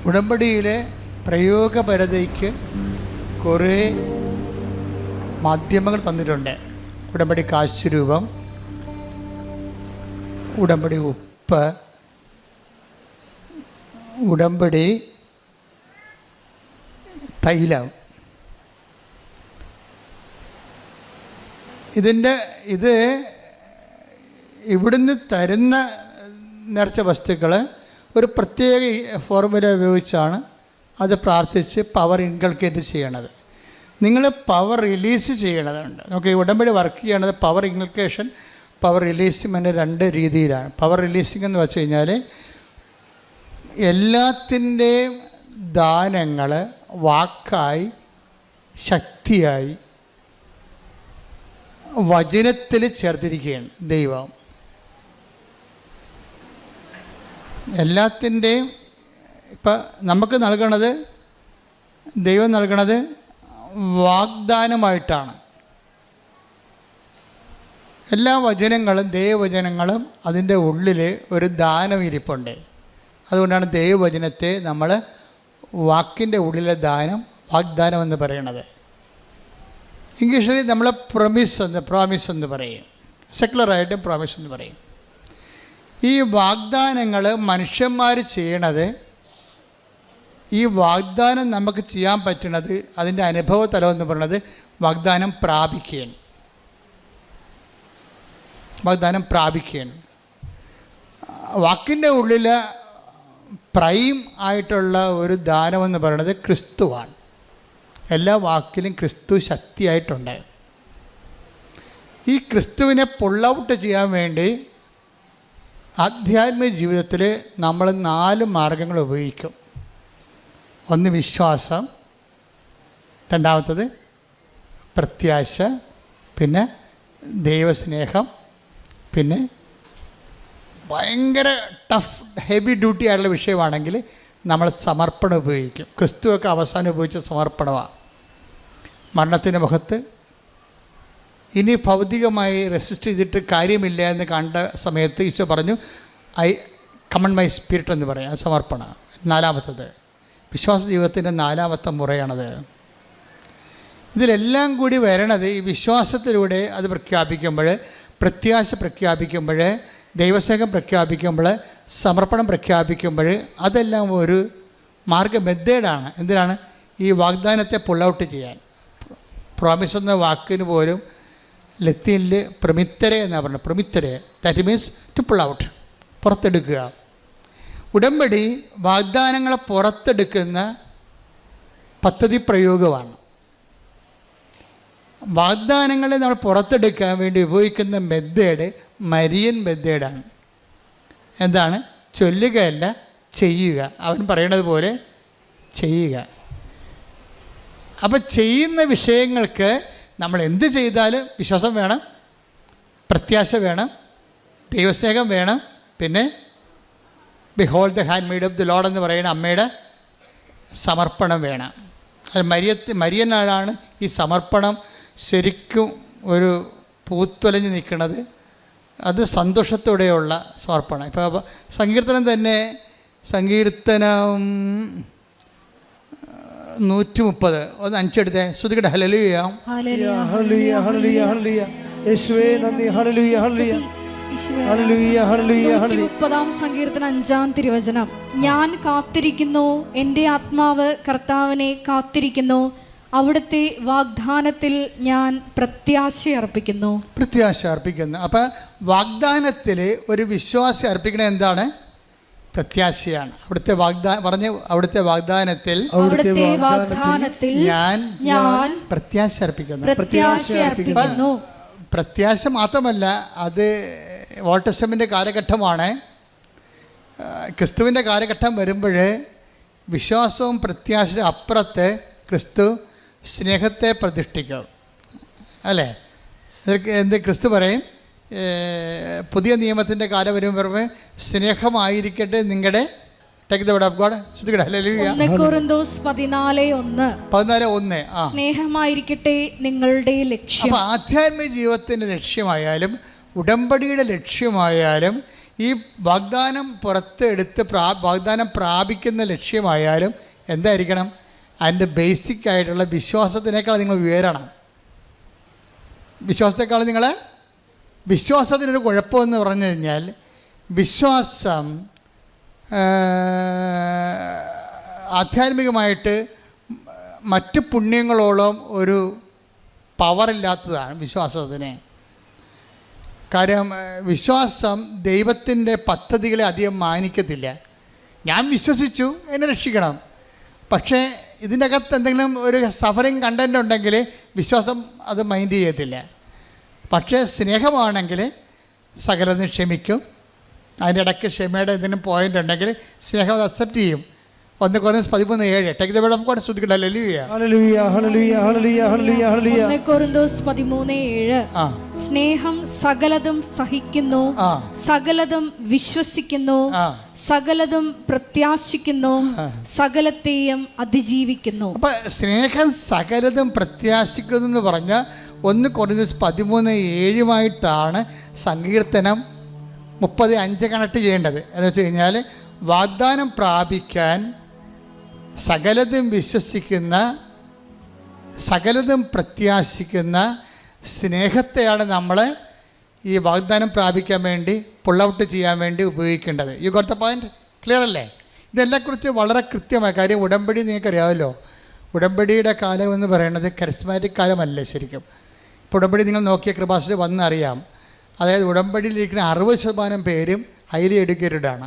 ഉടമ്പടിയിലെ പ്രയോഗപരതയ്ക്ക് കുറേ മാധ്യമങ്ങൾ തന്നിട്ടുണ്ട്. ഉടമ്പടി കാശുരൂപം, ഉടമ്പടി ഉപ്പ്, ഉടമ്പടി തൈലം. ഇത് ഇവിടുന്ന് തരുന്ന നേർച്ച വസ്തുക്കൾ ഒരു പ്രത്യേക ഫോർമുല ഉപയോഗിച്ചാണ് അത് പ്രാർത്ഥിച്ച് പവർ ഇൻകൾക്കേറ്റ് ചെയ്യണത്. നിങ്ങൾ പവർ റിലീസ് ചെയ്യണതുണ്ട്. നമുക്ക് ഈ ഉടമ്പടി വർക്ക് ചെയ്യണത് പവർ ഇൻകൾക്കേഷൻ, പവർ റിലീസിങ് രണ്ട് രീതിയിലാണ്. പവർ റിലീസിങ് എന്ന് വെച്ച് കഴിഞ്ഞാൽ എല്ലാത്തിൻ്റെയും ദാനങ്ങൾ വാക്കായി, ശക്തിയായി, വചനത്തിൽ ചേർത്തിരിക്കുകയാണ് ദൈവം. എല്ലാത്തിൻ്റെയും ഇപ്പം നമുക്ക് നൽകണത്, ദൈവം നൽകണത് വാഗ്ദാനമായിട്ടാണ്. എല്ലാ വചനങ്ങളും, ദൈവവചനങ്ങളും അതിൻ്റെ ഉള്ളിൽ ഒരു ദാനം ഇരിപ്പുണ്ട്. അതുകൊണ്ടാണ് ദൈവവചനത്തെ നമ്മൾ വാക്കിൻ്റെ ഉള്ളിലെ ദാനം, വാഗ്ദാനം എന്ന് പറയണത്. ഇംഗ്ലീഷിൽ നമ്മൾ പ്രോമിസ് എന്ന് പറയും, സെക്കുലറായിട്ടും പ്രോമിസ് എന്ന് പറയും. ഈ വാഗ്ദാനങ്ങൾ മനുഷ്യന്മാർ ചെയ്യണത്, ഈ വാഗ്ദാനം നമുക്ക് ചെയ്യാൻ പറ്റുന്നത്, അതിൻ്റെ അനുഭവതലം എന്ന് പറയുന്നത് വാഗ്ദാനം പ്രാപിക്കുകയാണ്. വാഗ്ദാനം പ്രാപിക്കുകയാണ്. വാക്കിൻ്റെ ഉള്ളിൽ പ്രൈം ആയിട്ടുള്ള ഒരു ദാനമെന്ന് പറയുന്നത് ക്രിസ്തുവാണ്. എല്ലാ വാക്കിലും ക്രിസ്തു ശക്തിയായിട്ടുണ്ട്. ഈ ക്രിസ്തുവിനെ പുൾ ഔട്ട് ചെയ്യാൻ വേണ്ടി ആധ്യാത്മിക ജീവിതത്തിൽ നമ്മൾ 4 മാർഗങ്ങൾ ഉപയോഗിക്കും. ഒന്ന് വിശ്വാസം, രണ്ടാമത്തത് പ്രത്യാശ, പിന്നെ ദൈവസ്നേഹം, പിന്നെ ഭയങ്കര ടഫ് ഹെവി ഡ്യൂട്ടി ആയിട്ടുള്ള വിഷയമാണെങ്കിൽ നമ്മൾ സമർപ്പണം ഉപയോഗിക്കും. ക്രിസ്തുവൊക്കെ അവസാനം ഉപയോഗിച്ച സമർപ്പണമാണ്. മരണത്തിൻ്റെ മുഖത്ത് ഇനി ഭൗതികമായി റെസിസ്റ്റ് ചെയ്തിട്ട് കാര്യമില്ല എന്ന് കണ്ട സമയത്ത് ഈശോ പറഞ്ഞു, ഐ കമൺ മൈ സ്പിരിറ്റ് എന്ന് പറയും. അത് സമർപ്പണം. 4-മത്തത് വിശ്വാസ ജീവിതത്തിൻ്റെ 4-മത്തെ മുറയാണത്. ഇതിലെല്ലാം കൂടി വരണത് ഈ വിശ്വാസത്തിലൂടെ അത് പ്രഖ്യാപിക്കുമ്പോൾ, പ്രത്യാശ പ്രഖ്യാപിക്കുമ്പോൾ, ദൈവസ്നേഹം പ്രഖ്യാപിക്കുമ്പോൾ, സമർപ്പണം പ്രഖ്യാപിക്കുമ്പോൾ, അതെല്ലാം ഒരു മെത്തേഡാണ്. എന്തിനാണ്? ഈ വാഗ്ദാനത്തെ പുൾ ഔട്ട് ചെയ്യാൻ. പ്രോമിസ് എന്ന വാക്കിന് പോലും ലത്തീനിൽ പ്രമിത്തരെ എന്നാണ് പറഞ്ഞത്. പ്രമിത്തരെ, that means to pull out, പുറത്തെടുക്കുക. ഉടമ്പടി വാഗ്ദാനങ്ങളെ പുറത്തെടുക്കുന്ന പദ്ധതി പ്രയോഗമാണ്. വാഗ്ദാനങ്ങളെ നമ്മൾ പുറത്തെടുക്കാൻ വേണ്ടി ഉപയോഗിക്കുന്ന മെത്തേഡ് മരിയൻ മെത്തേഡാണ്. എന്താണ്? ചൊല്ലുകയല്ല, ചെയ്യുക. അവൻ പറയണത് പോലെ ചെയ്യുക. അപ്പം ചെയ്യുന്ന വിഷയങ്ങൾക്ക് നമ്മൾ എന്ത് ചെയ്താലും വിശ്വാസം വേണം, പ്രത്യാശ വേണം, ദൈവസ്നേഹം വേണം, പിന്നെ behold the hand made of the Lord എന്ന് പറയുന്ന അമ്മയുടെ സമർപ്പണം വേണം. അത് മരിയനാണ് ഈ സമർപ്പണം ശരിക്കും ഒരു പൂത്തൊലഞ്ഞ് നിൽക്കുന്നത്. അത് സന്തോഷത്തോടെയുള്ള സമർപ്പണം. ഇപ്പോൾ സങ്കീർത്തനം തന്നെ, സങ്കീർത്തനം 130 ഒന്ന് 5 എടുത്തേ. ശ്രുതികട ഹല്ലേലൂയ ഹല്ലേലൂയ ഹല്ലേലൂയ ഹല്ലേലൂയ ഹല്ലേലൂയ യേശുവേ നന്ദി. ഹല്ലേലൂയ ഹല്ലേലൂയ ഹല്ലേലൂയ ഹല്ലേലൂയ ഹല്ലേലൂയ. 30-ാം സങ്കീർത്തനം 5-ാം തിരുവചനം. ഞാൻ കാത്തിരിക്കുന്നു, എൻ്റെ ആത്മാവ് കർത്താവിനെ കാത്തിരിക്കുന്നു, അവിടുത്തെ വാഗ്ദാനത്തിൽ ഞാൻ പ്രത്യാശ അർപ്പിക്കുന്നു. അപ്പം വാഗ്ദാനത്തിൽ ഒരു വിശ്വാസി അർപ്പിക്കണത് എന്താണ്? പ്രത്യാശയാണ്. അവിടുത്തെ അവിടുത്തെ വാഗ്ദാനത്തിൽ ഞാൻ പ്രത്യാശ അർപ്പിക്കുന്നു. പ്രത്യാശ മാത്രമല്ല, അത് ഓൾഡ് ടെസ്റ്റമെൻ്റ് കാലഘട്ടമാണ്. ക്രിസ്തുവിൻ്റെ കാലഘട്ടം വരുമ്പോൾ വിശ്വാസവും പ്രത്യാശയുടെ അപ്പുറത്ത് ക്രിസ്തു സ്നേഹത്തെ പ്രതിഷ്ഠിക്കും. അല്ലേ? എന്ത് ക്രിസ്തു പറയും? പുതിയ നിയമത്തിൻ്റെ കാലം വരുമ്പോൾ സ്നേഹമായിരിക്കട്ടെ നിങ്ങളുടെ സ്നേഹമായിരിക്കട്ടെ നിങ്ങളുടെ ലക്ഷ്യം. അപ്പോൾ ആധ്യാത്മിക ജീവിതത്തിൻ്റെ ലക്ഷ്യമായാലും ഉടമ്പടിയുടെ ലക്ഷ്യമായാലും ഈ വാഗ്ദാനം പുറത്തെടുത്ത് വാഗ്ദാനം പ്രാപിക്കുന്ന ലക്ഷ്യമായാലും എന്തായിരിക്കണം? അതിൻ്റെ ബേസിക് ആയിട്ടുള്ള വിശ്വാസത്തിനേക്കാൾ നിങ്ങൾ ഉയരണം. വിശ്വാസത്തെക്കാൾ വിശ്വാസത്തിനൊരു കുഴപ്പമെന്ന് പറഞ്ഞു കഴിഞ്ഞാൽ, വിശ്വാസം ആധ്യാത്മികമായിട്ട് മറ്റ് പുണ്യങ്ങളോളം ഒരു പവറില്ലാത്തതാണ് വിശ്വാസത്തിന്. കാര്യം വിശ്വാസം ദൈവത്തിൻ്റെ പദ്ധതികളെ അധികം മാനിക്കത്തില്ല. ഞാൻ വിശ്വസിച്ചു, എന്നെ രക്ഷിക്കണം, പക്ഷേ ഇതിൻ്റെ അകത്ത് എന്തെങ്കിലും ഒരു സഫറിങ് കണ്ടൻ്റ് ഉണ്ടെങ്കിൽ വിശ്വാസം അത് മൈൻഡ് ചെയ്യത്തില്ല. പക്ഷേ സ്നേഹമാണെങ്കിൽ സകലതും ക്ഷമിക്കും. അതിൻ്റെ ഇടയ്ക്ക് ക്ഷമയുടെ എന്തെങ്കിലും പോയിൻ്റ് ഉണ്ടെങ്കിൽ സ്നേഹം അത് അക്സെപ്റ്റ് ചെയ്യും. 1 Corinthians 13:7. Take the word of God. Hallelujah. Hallelujah. Hallelujah. Hallelujah. Hallelujah. Hallelujah. 1 Corinthians 13:7. സ്നേഹം സകലതും സഹിക്കുന്നു, സകലതും വിശ്വസിക്കുന്നു, സകലതും പ്രത്യാശിക്കുന്നു, സകലത്തെയും അതിജീവിക്കുന്നു. അപ്പം സ്നേഹം സകലതും പ്രത്യാശിക്കുന്നു എന്ന് പറഞ്ഞാൽ 1 Corinthians 13:7 സങ്കീർത്തനം 30:5 കണക്ട് ചെയ്യേണ്ടത്. എന്ന് വെച്ച് കഴിഞ്ഞാൽ, വാഗ്ദാനം പ്രാപിക്കാൻ സകലതും വിശ്വസിക്കുന്ന, സകലതും പ്രത്യാശിക്കുന്ന സ്നേഹത്തെയാണ് നമ്മൾ ഈ വാഗ്ദാനം പ്രാപിക്കാൻ വേണ്ടി പുൾ ഔട്ട് ചെയ്യാൻ വേണ്ടി ഉപയോഗിക്കേണ്ടത്. You got the point? Clear അല്ലേ? ഇതെല്ലാക്കുറിച്ച് വളരെ കൃത്യമായ കാര്യം. ഉടമ്പടി നിങ്ങൾക്കറിയാമല്ലോ. ഉടമ്പടിയുടെ കാലം എന്ന് പറയുന്നത് കരിസ്മാറ്റിക് കാലമല്ല ശരിക്കും. ഇപ്പോൾ ഉടമ്പടി നിങ്ങൾ നോക്കിയ കൃപാസനത്തിൽ വന്നറിയാം. അതായത് ഉടമ്പടിയിലിരിക്കുന്ന 60% പേരും ഹൈലി എഡ്യൂക്കേറ്റഡ്,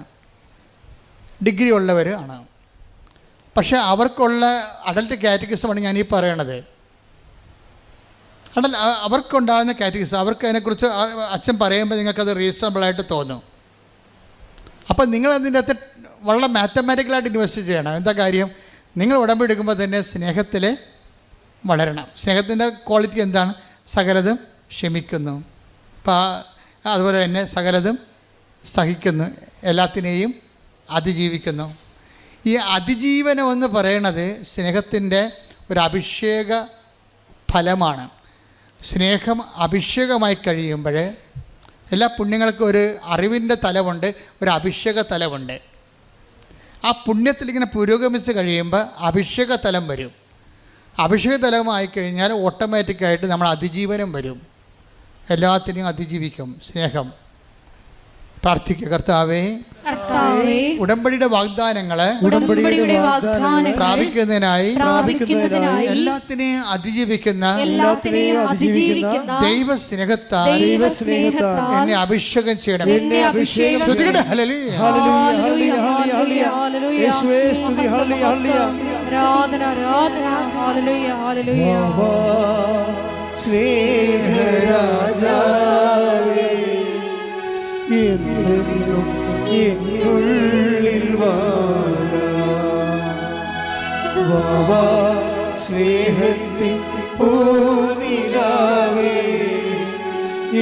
ഡിഗ്രി ഉള്ളവർ ആണ്. പക്ഷേ അവർക്കുള്ള അഡൽട്ട് കാറ്റഗറിസമാണ് ഞാനീ പറയണത്. അവർക്കുണ്ടാകുന്ന കാറ്റഗറിസം, അവർക്ക് അതിനെക്കുറിച്ച് അച്ഛൻ പറയുമ്പോൾ നിങ്ങൾക്കത് റീസണബിളായിട്ട് തോന്നും. അപ്പം നിങ്ങളതിൻ്റെ അകത്ത് വളരെ മാത്തമാറ്റിക്കലായിട്ട് ഇൻവെസ്റ്റ് ചെയ്യണം. എന്താ കാര്യം? നിങ്ങൾ ഉടമ്പടി എടുക്കുമ്പോൾ തന്നെ സ്നേഹത്തിൽ വളരണം. സ്നേഹത്തിൻ്റെ ക്വാളിറ്റി എന്താണ്? സകലതും ക്ഷമിക്കുന്നു, അതുപോലെ തന്നെ സകലതും സഹിക്കുന്നു, എല്ലാത്തിനെയും അതിജീവിക്കുന്നു. ഈ അതിജീവനം എന്ന് പറയണത് സ്നേഹത്തിൻ്റെ ഒരു അഭിഷേക ഫലമാണ്. സ്നേഹം അഭിഷേകമായി കഴിയുമ്പോൾ എല്ലാ പുണ്യങ്ങൾക്കും ഒരു അറിവിൻ്റെ തലമുണ്ട്, ഒരു അഭിഷേക തലമുണ്ട്. ആ പുണ്യത്തിലിങ്ങനെ പുരോഗമിച്ച് കഴിയുമ്പോൾ അഭിഷേക തലം വരും. അഭിഷേക തലമായി കഴിഞ്ഞാൽ ഓട്ടോമാറ്റിക്കായിട്ട് നമ്മൾ അതിജീവനം വരും. എല്ലാത്തിനെയും അതിജീവിക്കും സ്നേഹം. പ്രാർത്ഥിക്കുക. കർത്താവേ, ഉടമ്പടിയുടെ വാഗ്ദാനങ്ങളെ പ്രാപിക്കുന്നതിനായി എല്ലാത്തിനെയും അതിജീവിക്കുന്ന ദൈവസ്നേഹത്താൽ എന്നെ അഭിഷേകം ചെയ്യണം. സ്നേഹരാജാവേ, എന്നെന്നും എന്നുള്ളിൽ വാ, സ്നേഹത്തിൻ പൂനിലാവേ,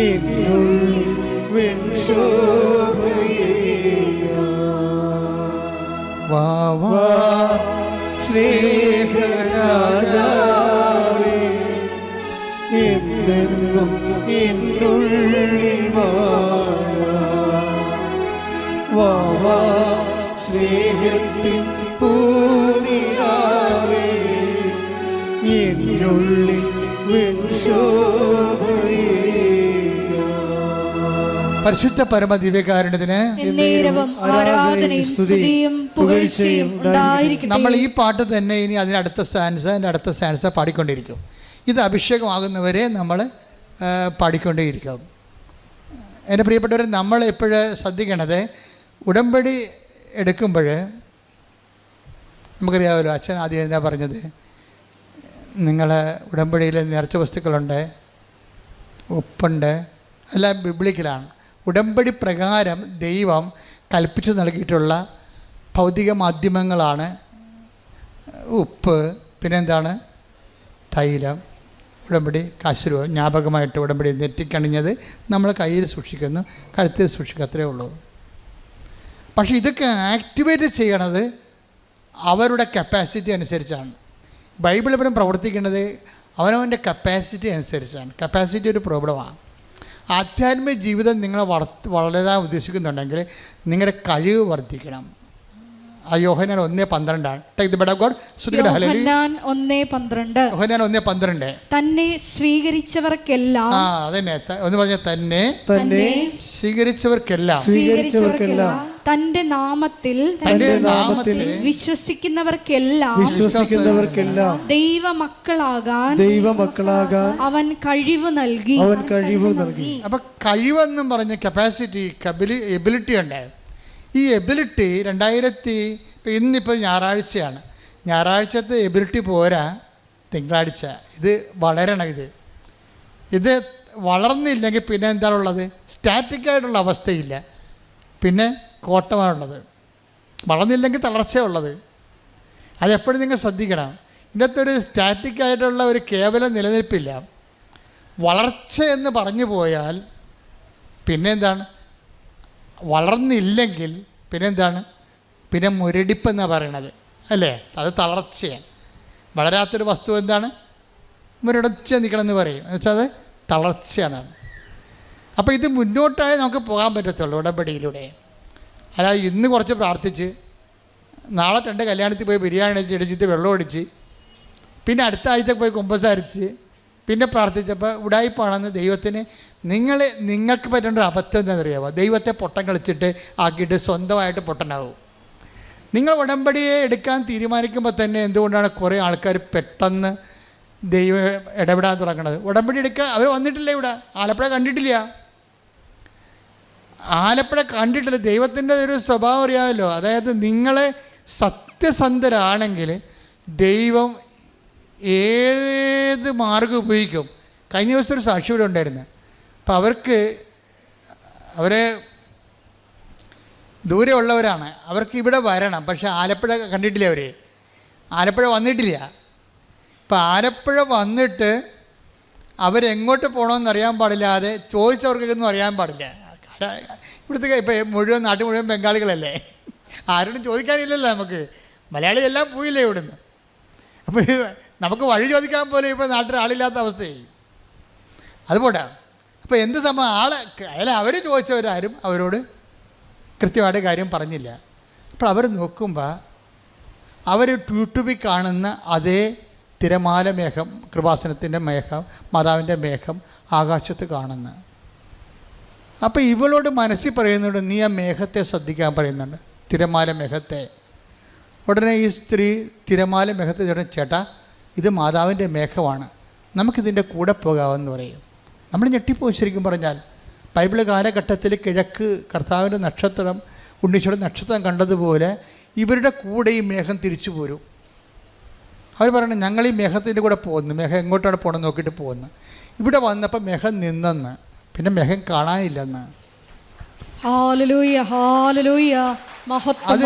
എന്നുള്ളിൽ വെൺശോഭയാ, സ്നേഹരാജാവേ, എന്നെന്നും എന്നുള്ളിൽ വാ, സ്നേഹത്തിൻ പൂനിലാവേ, എന്നുള്ളിൽ പരിശുദ്ധ പരമ ദിവ്യകാരുണ്യത്തിന് നമ്മൾ ഈ പാട്ട് തന്നെ ഇനി അതിനടുത്ത സ്റ്റാൻസ പാടിക്കൊണ്ടിരിക്കും. ഇത് അഭിഷേകമാകുന്നവരെ നമ്മൾ പാടിക്കൊണ്ടേയിരിക്കും. എൻ്റെ പ്രിയപ്പെട്ടവർ, നമ്മൾ എപ്പോഴും ശ്രദ്ധിക്കണത്, ഉടമ്പടി എടുക്കുമ്പോൾ നമുക്കറിയാമല്ലോ, അച്ഛൻ ആദ്യം എന്താ പറഞ്ഞത്? നിങ്ങൾ ഉടമ്പടിയിൽ നേർച്ച വസ്തുക്കളുണ്ട്, ഉപ്പുണ്ട്, എല്ലാം ബിബ്ലിക്കലാണ്. ഉടമ്പടി പ്രകാരം ദൈവം കൽപ്പിച്ചു നൽകിയിട്ടുള്ള ഭൗതിക മാധ്യമങ്ങളാണ് ഉപ്പ്, പിന്നെന്താണ്? തൈലം. ഉടമ്പടി കാശുരൂപ ജ്ഞാപകമായിട്ട് ഉടമ്പടി നെറ്റിക്കണിഞ്ഞത് നമ്മൾ കയ്യിൽ സൂക്ഷിക്കുന്നു, കഴുത്തിൽ സൂക്ഷിക്കുക, അത്രയേ ഉള്ളൂ. പക്ഷേ ഇതൊക്കെ ആക്ടിവേറ്റ് ചെയ്യണത് അവരുടെ കപ്പാസിറ്റി അനുസരിച്ചാണ്. ബൈബിൾ എപ്പോഴും പ്രവർത്തിക്കുന്നത് അവനവൻ്റെ കപ്പാസിറ്റി അനുസരിച്ചാണ്. കപ്പാസിറ്റി ഒരു പ്രോബ്ലമാണ്. ആധ്യാത്മിക ജീവിതം നിങ്ങൾ വളരാൻ ഉദ്ദേശിക്കുന്നുണ്ടെങ്കിൽ നിങ്ങളുടെ കഴിവ് വർദ്ധിക്കണം. Yohannan 1:12 take the bed of God. Yohannan 1:12. Yohannan 1:12. തന്നെ സ്വീകരിച്ചവർക്കെല്ലാം, അതന്നെ ഒന്ന് പറഞ്ഞ തന്നെ സ്വീകരിച്ചവർക്കെല്ലാം തന്റെ നാമത്തിൽ വിശ്വസിക്കുന്നവർക്കെല്ലാം ദൈവമക്കളാകാൻ അവൻ കഴിവ് നൽകി. അപ്പൊ കഴിവെന്നും പറഞ്ഞ കപ്പാസിറ്റി, എബിലിറ്റി ഉണ്ട്. ഈ എബിലിറ്റി ഇന്നിപ്പോൾ ഞായറാഴ്ചയാണ്, ഞായറാഴ്ചത്തെ എബിലിറ്റി പോരാ, തിങ്കളാഴ്ച ഇത് വളരണം. ഇത് വളർന്നില്ലെങ്കിൽ പിന്നെ എന്താണുള്ളത്? സ്റ്റാറ്റിക്കായിട്ടുള്ള അവസ്ഥയില്ല, പിന്നെ കോട്ടമാണുള്ളത്. വളർന്നില്ലെങ്കിൽ തളർച്ചയുള്ളത്. അതെപ്പോഴും നിങ്ങൾ ശ്രദ്ധിക്കണം. ഇതിനകത്ത് ഒരു സ്റ്റാറ്റിക്കായിട്ടുള്ള ഒരു കേവലം നിലനിൽപ്പില്ല. വളർച്ച എന്ന് പറഞ്ഞു പോയാൽ പിന്നെ എന്താണ്? വളർന്നില്ലെങ്കിൽ പിന്നെന്താണ്? പിന്നെ മുരടിപ്പെന്നാണ് പറയണത്, അല്ലേ? അത് തളർച്ചയാണ്. വളരാത്തൊരു വസ്തു എന്താണ്? മുരടിച്ച് നിൽക്കണമെന്ന് പറയും. എന്നുവെച്ചാൽ അത് തളർച്ചയാണ്. അപ്പോൾ ഇത് മുന്നോട്ടായി നമുക്ക് പോകാൻ പറ്റത്തുള്ളൂ ഉടമ്പടിയിലൂടെ. അല്ലാതെ ഇന്ന് കുറച്ച് പ്രാർത്ഥിച്ച് നാളെ 2 കല്യാണത്തിൽ പോയി ബിരിയാണി ഇടിച്ചിട്ട് വെള്ളം ഒടിച്ച് പിന്നെ അടുത്ത ആഴ്ച പോയി കുമ്പസാരിച്ച് പിന്നെ പ്രാർത്ഥിച്ചപ്പോൾ ഉടായിപ്പാണെന്ന് ദൈവത്തിന് നിങ്ങൾക്ക് പറ്റേണ്ട ഒരു അബദ്ധം എന്താണെന്നറിയാമോ? ദൈവത്തെ പൊട്ടം കളിച്ചിട്ട് ആക്കിയിട്ട് സ്വന്തമായിട്ട് പൊട്ടനാവും. നിങ്ങൾ ഉടമ്പടിയെ എടുക്കാൻ തീരുമാനിക്കുമ്പോൾ തന്നെ എന്തുകൊണ്ടാണ് കുറേ ആൾക്കാർ പെട്ടെന്ന് ദൈവം ഇടപെടാൻ തുടങ്ങുന്നത്? ഉടമ്പടി എടുക്കാൻ അവർ വന്നിട്ടില്ല, ഇവിടെ ആലപ്പുഴ കണ്ടിട്ടില്ല. ദൈവത്തിൻ്റെ ഒരു സ്വഭാവം അറിയാമല്ലോ. അതായത് നിങ്ങളെ സത്യസന്ധരാണെങ്കിൽ ദൈവം ഏത് മാർഗം ഉപയോഗിക്കും. കഴിഞ്ഞ ദിവസം ഒരു സാക്ഷി ഇവിടെ ഉണ്ടായിരുന്നു. അപ്പം അവരെ ദൂരെ ഉള്ളവരാണ്, അവർക്ക് ഇവിടെ വരണം. പക്ഷേ ആലപ്പുഴ കണ്ടിട്ടില്ല, ആലപ്പുഴ വന്നിട്ടില്ല. ഇപ്പം ആലപ്പുഴ വന്നിട്ട് അവരെങ്ങോട്ട് പോകണമെന്ന് അറിയാൻ പാടില്ലാതെ ചോദിച്ചവർക്കൊന്നും അറിയാൻ പാടില്ല. ഇവിടുത്തെ ഇപ്പം നാട്ടിൽ മുഴുവൻ ബംഗാളികളല്ലേ, ആരോടും ചോദിക്കാനില്ലല്ലോ. നമുക്ക് മലയാളി എല്ലാം പോയില്ലേ ഇവിടുന്ന്. അപ്പോൾ നമുക്ക് വഴി ചോദിക്കാൻ പോലും ഇപ്പോൾ നാട്ടിൽ ആളില്ലാത്ത അവസ്ഥയായി. അതുപോട്ടെ. അപ്പോൾ എന്ത് സംഭവം? അവർ ചോദിച്ചവരാരും അവരോട് കൃത്യമായിട്ട് കാര്യം പറഞ്ഞില്ല. അപ്പോൾ അവർ നോക്കുമ്പോൾ അവർ യൂട്യൂബിൽ കാണുന്ന അതേ തിരമാല മേഘം, കൃപാസനത്തിൻ്റെ മേഘം, മാതാവിൻ്റെ മേഘം ആകാശത്ത് കാണുന്നു. അപ്പോൾ ഇവളോട് മനസ്സിൽ പറയുന്നുണ്ട്, നീ ആ മേഘത്തെ ശ്രദ്ധിക്കാൻ പറയുന്നുണ്ട്, തിരമാല മേഘത്തെ. ഉടനെ ഈ സ്ത്രീ തിരമാല മേഘത്തെ പറഞ്ഞു, ചേട്ടാ ഇത് മാതാവിൻ്റെ മേഘമാണ്, നമുക്കിതിൻ്റെ കൂടെ പോകാമെന്ന് പറയും. നമ്മൾ ഞെട്ടിപ്പോയി. ശരിക്കും പറഞ്ഞാൽ ബൈബിൾ കാലഘട്ടത്തിൽ കിഴക്ക് കർത്താവിൻ്റെ നക്ഷത്രം, ഉണ്ണീശോയുടെ നക്ഷത്രം കണ്ടതുപോലെ ഇവരുടെ കൂടെ ഈ മേഘം തിരിച്ചു പോരും. അവർ പറയണം, ഞങ്ങൾ ഈ മേഘത്തിൻ്റെ കൂടെ പോകുന്നു. മേഘം എങ്ങോട്ടാണ് പോകണമെന്ന് നോക്കിയിട്ട് പോകുന്നു. ഇവിടെ വന്നപ്പോൾ മേഘം നിന്നെന്ന്, പിന്നെ മേഘം കാണാനില്ലെന്ന്. അത്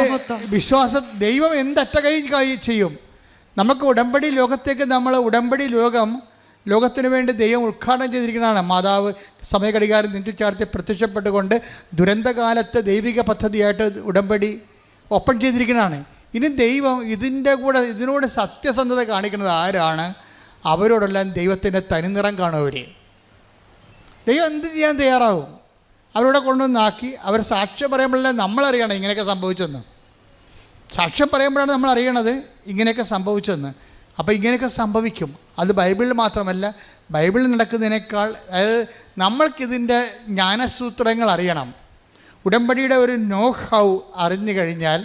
വിശ്വാസം. ദൈവം എന്തറ്റകൈ ചെയ്യും. നമുക്ക് ഉടമ്പടി ലോകത്തേക്ക് ഉടമ്പടി ലോകത്തിന് വേണ്ടി ദൈവം ഉദ്ഘാടനം ചെയ്തിരിക്കുന്നതാണ്. മാതാവ് സമയഘടികാരം നെഞ്ചിൽ ചാർത്തി പ്രത്യക്ഷപ്പെട്ടുകൊണ്ട് ദുരന്തകാലത്ത് ദൈവിക പദ്ധതിയായിട്ട് ഉടമ്പടി ഓപ്പൺ ചെയ്തിരിക്കുന്നതാണ്. ഇനി ദൈവം ഇതിനോട് സത്യസന്ധത കാണിക്കുന്നത് ആരാണ്? അവരോടെല്ലാം ദൈവത്തിൻ്റെ തനിനിറം കാണും. ദൈവം എന്ത് ചെയ്യാൻ തയ്യാറാവും? അവരോടെ കൊണ്ടുവന്നാക്കി അവർ സാക്ഷ്യം പറയുമ്പോഴല്ലേ നമ്മളറിയണം ഇങ്ങനെയൊക്കെ സംഭവിച്ചെന്ന്. സാക്ഷ്യം പറയുമ്പോഴാണ് നമ്മൾ അറിയണത് ഇങ്ങനെയൊക്കെ സംഭവിച്ചെന്ന്. അപ്പോൾ ഇങ്ങനെയൊക്കെ സംഭവിക്കും. അത് ബൈബിളിൽ മാത്രമല്ല, ബൈബിളിൽ നടക്കുന്നതിനേക്കാൾ, അതായത് നമ്മൾക്കിതിൻ്റെ ജ്ഞാനസൂത്രങ്ങൾ അറിയണം. ഉടമ്പടിയുടെ ഒരു നോ ഹൗ അറിഞ്ഞു കഴിഞ്ഞാൽ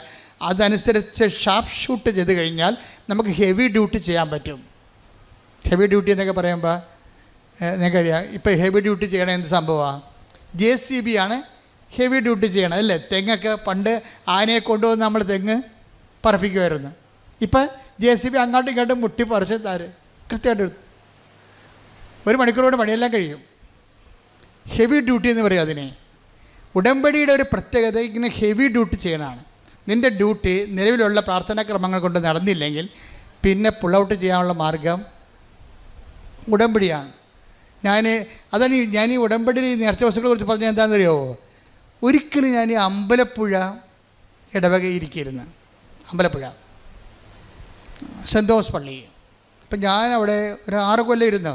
അതനുസരിച്ച് ഷാർപ്പ് ഷൂട്ട് ചെയ്ത് കഴിഞ്ഞാൽ നമുക്ക് ഹെവി ഡ്യൂട്ടി ചെയ്യാൻ പറ്റും. ഹെവി ഡ്യൂട്ടി എന്നൊക്കെ പറയുമ്പോൾ നിങ്ങൾക്കറിയാം, ഇപ്പോൾ ഹെവി ഡ്യൂട്ടി ചെയ്യണ എന്ത് സംഭവമാണ്? JCB ആണ് ഹെവി ഡ്യൂട്ടി ചെയ്യണം, അല്ലേ? തെങ്ങൊക്കെ പണ്ട് ആനയെ കൊണ്ടുവന്ന് നമ്മൾ തെങ്ങ് പറപ്പിക്കുമായിരുന്നു. ഇപ്പം JCB അങ്ങോട്ടും ഇങ്ങോട്ടും മുട്ടി പറിച്ച് കൃത്യമായിട്ട് 1 മണിക്കൂറോടെ പണിയെല്ലാം കഴിയും. ഹെവി ഡ്യൂട്ടി എന്ന് പറയും അതിനെ. ഉടമ്പടിയുടെ ഒരു പ്രത്യേകത ഇങ്ങനെ ഹെവി ഡ്യൂട്ടി ചെയ്യണതാണ്. നിൻ്റെ ഡ്യൂട്ടി നിലവിലുള്ള പ്രാർത്ഥനാക്രമങ്ങൾ കൊണ്ട് നടന്നില്ലെങ്കിൽ പിന്നെ പുൾ ഔട്ട് ചെയ്യാനുള്ള മാർഗം ഉടമ്പടിയാണ്. അതാണ് ഞാൻ ഈ ഉടമ്പടി നേർച്ച വസ്തുക്കളെ കുറിച്ച് പറഞ്ഞാൽ എന്താണെന്ന് അറിയാമോ? ഒരിക്കലും ഞാൻ ഈ അമ്പലപ്പുഴ ഇടവകയിരിക്കുന്നു. അമ്പലപ്പുഴ സെൻറ്റ് തോമസ് പള്ളി. അപ്പം ഞാനവിടെ ഒരു 6 കൊല്ലം ഇരുന്ന്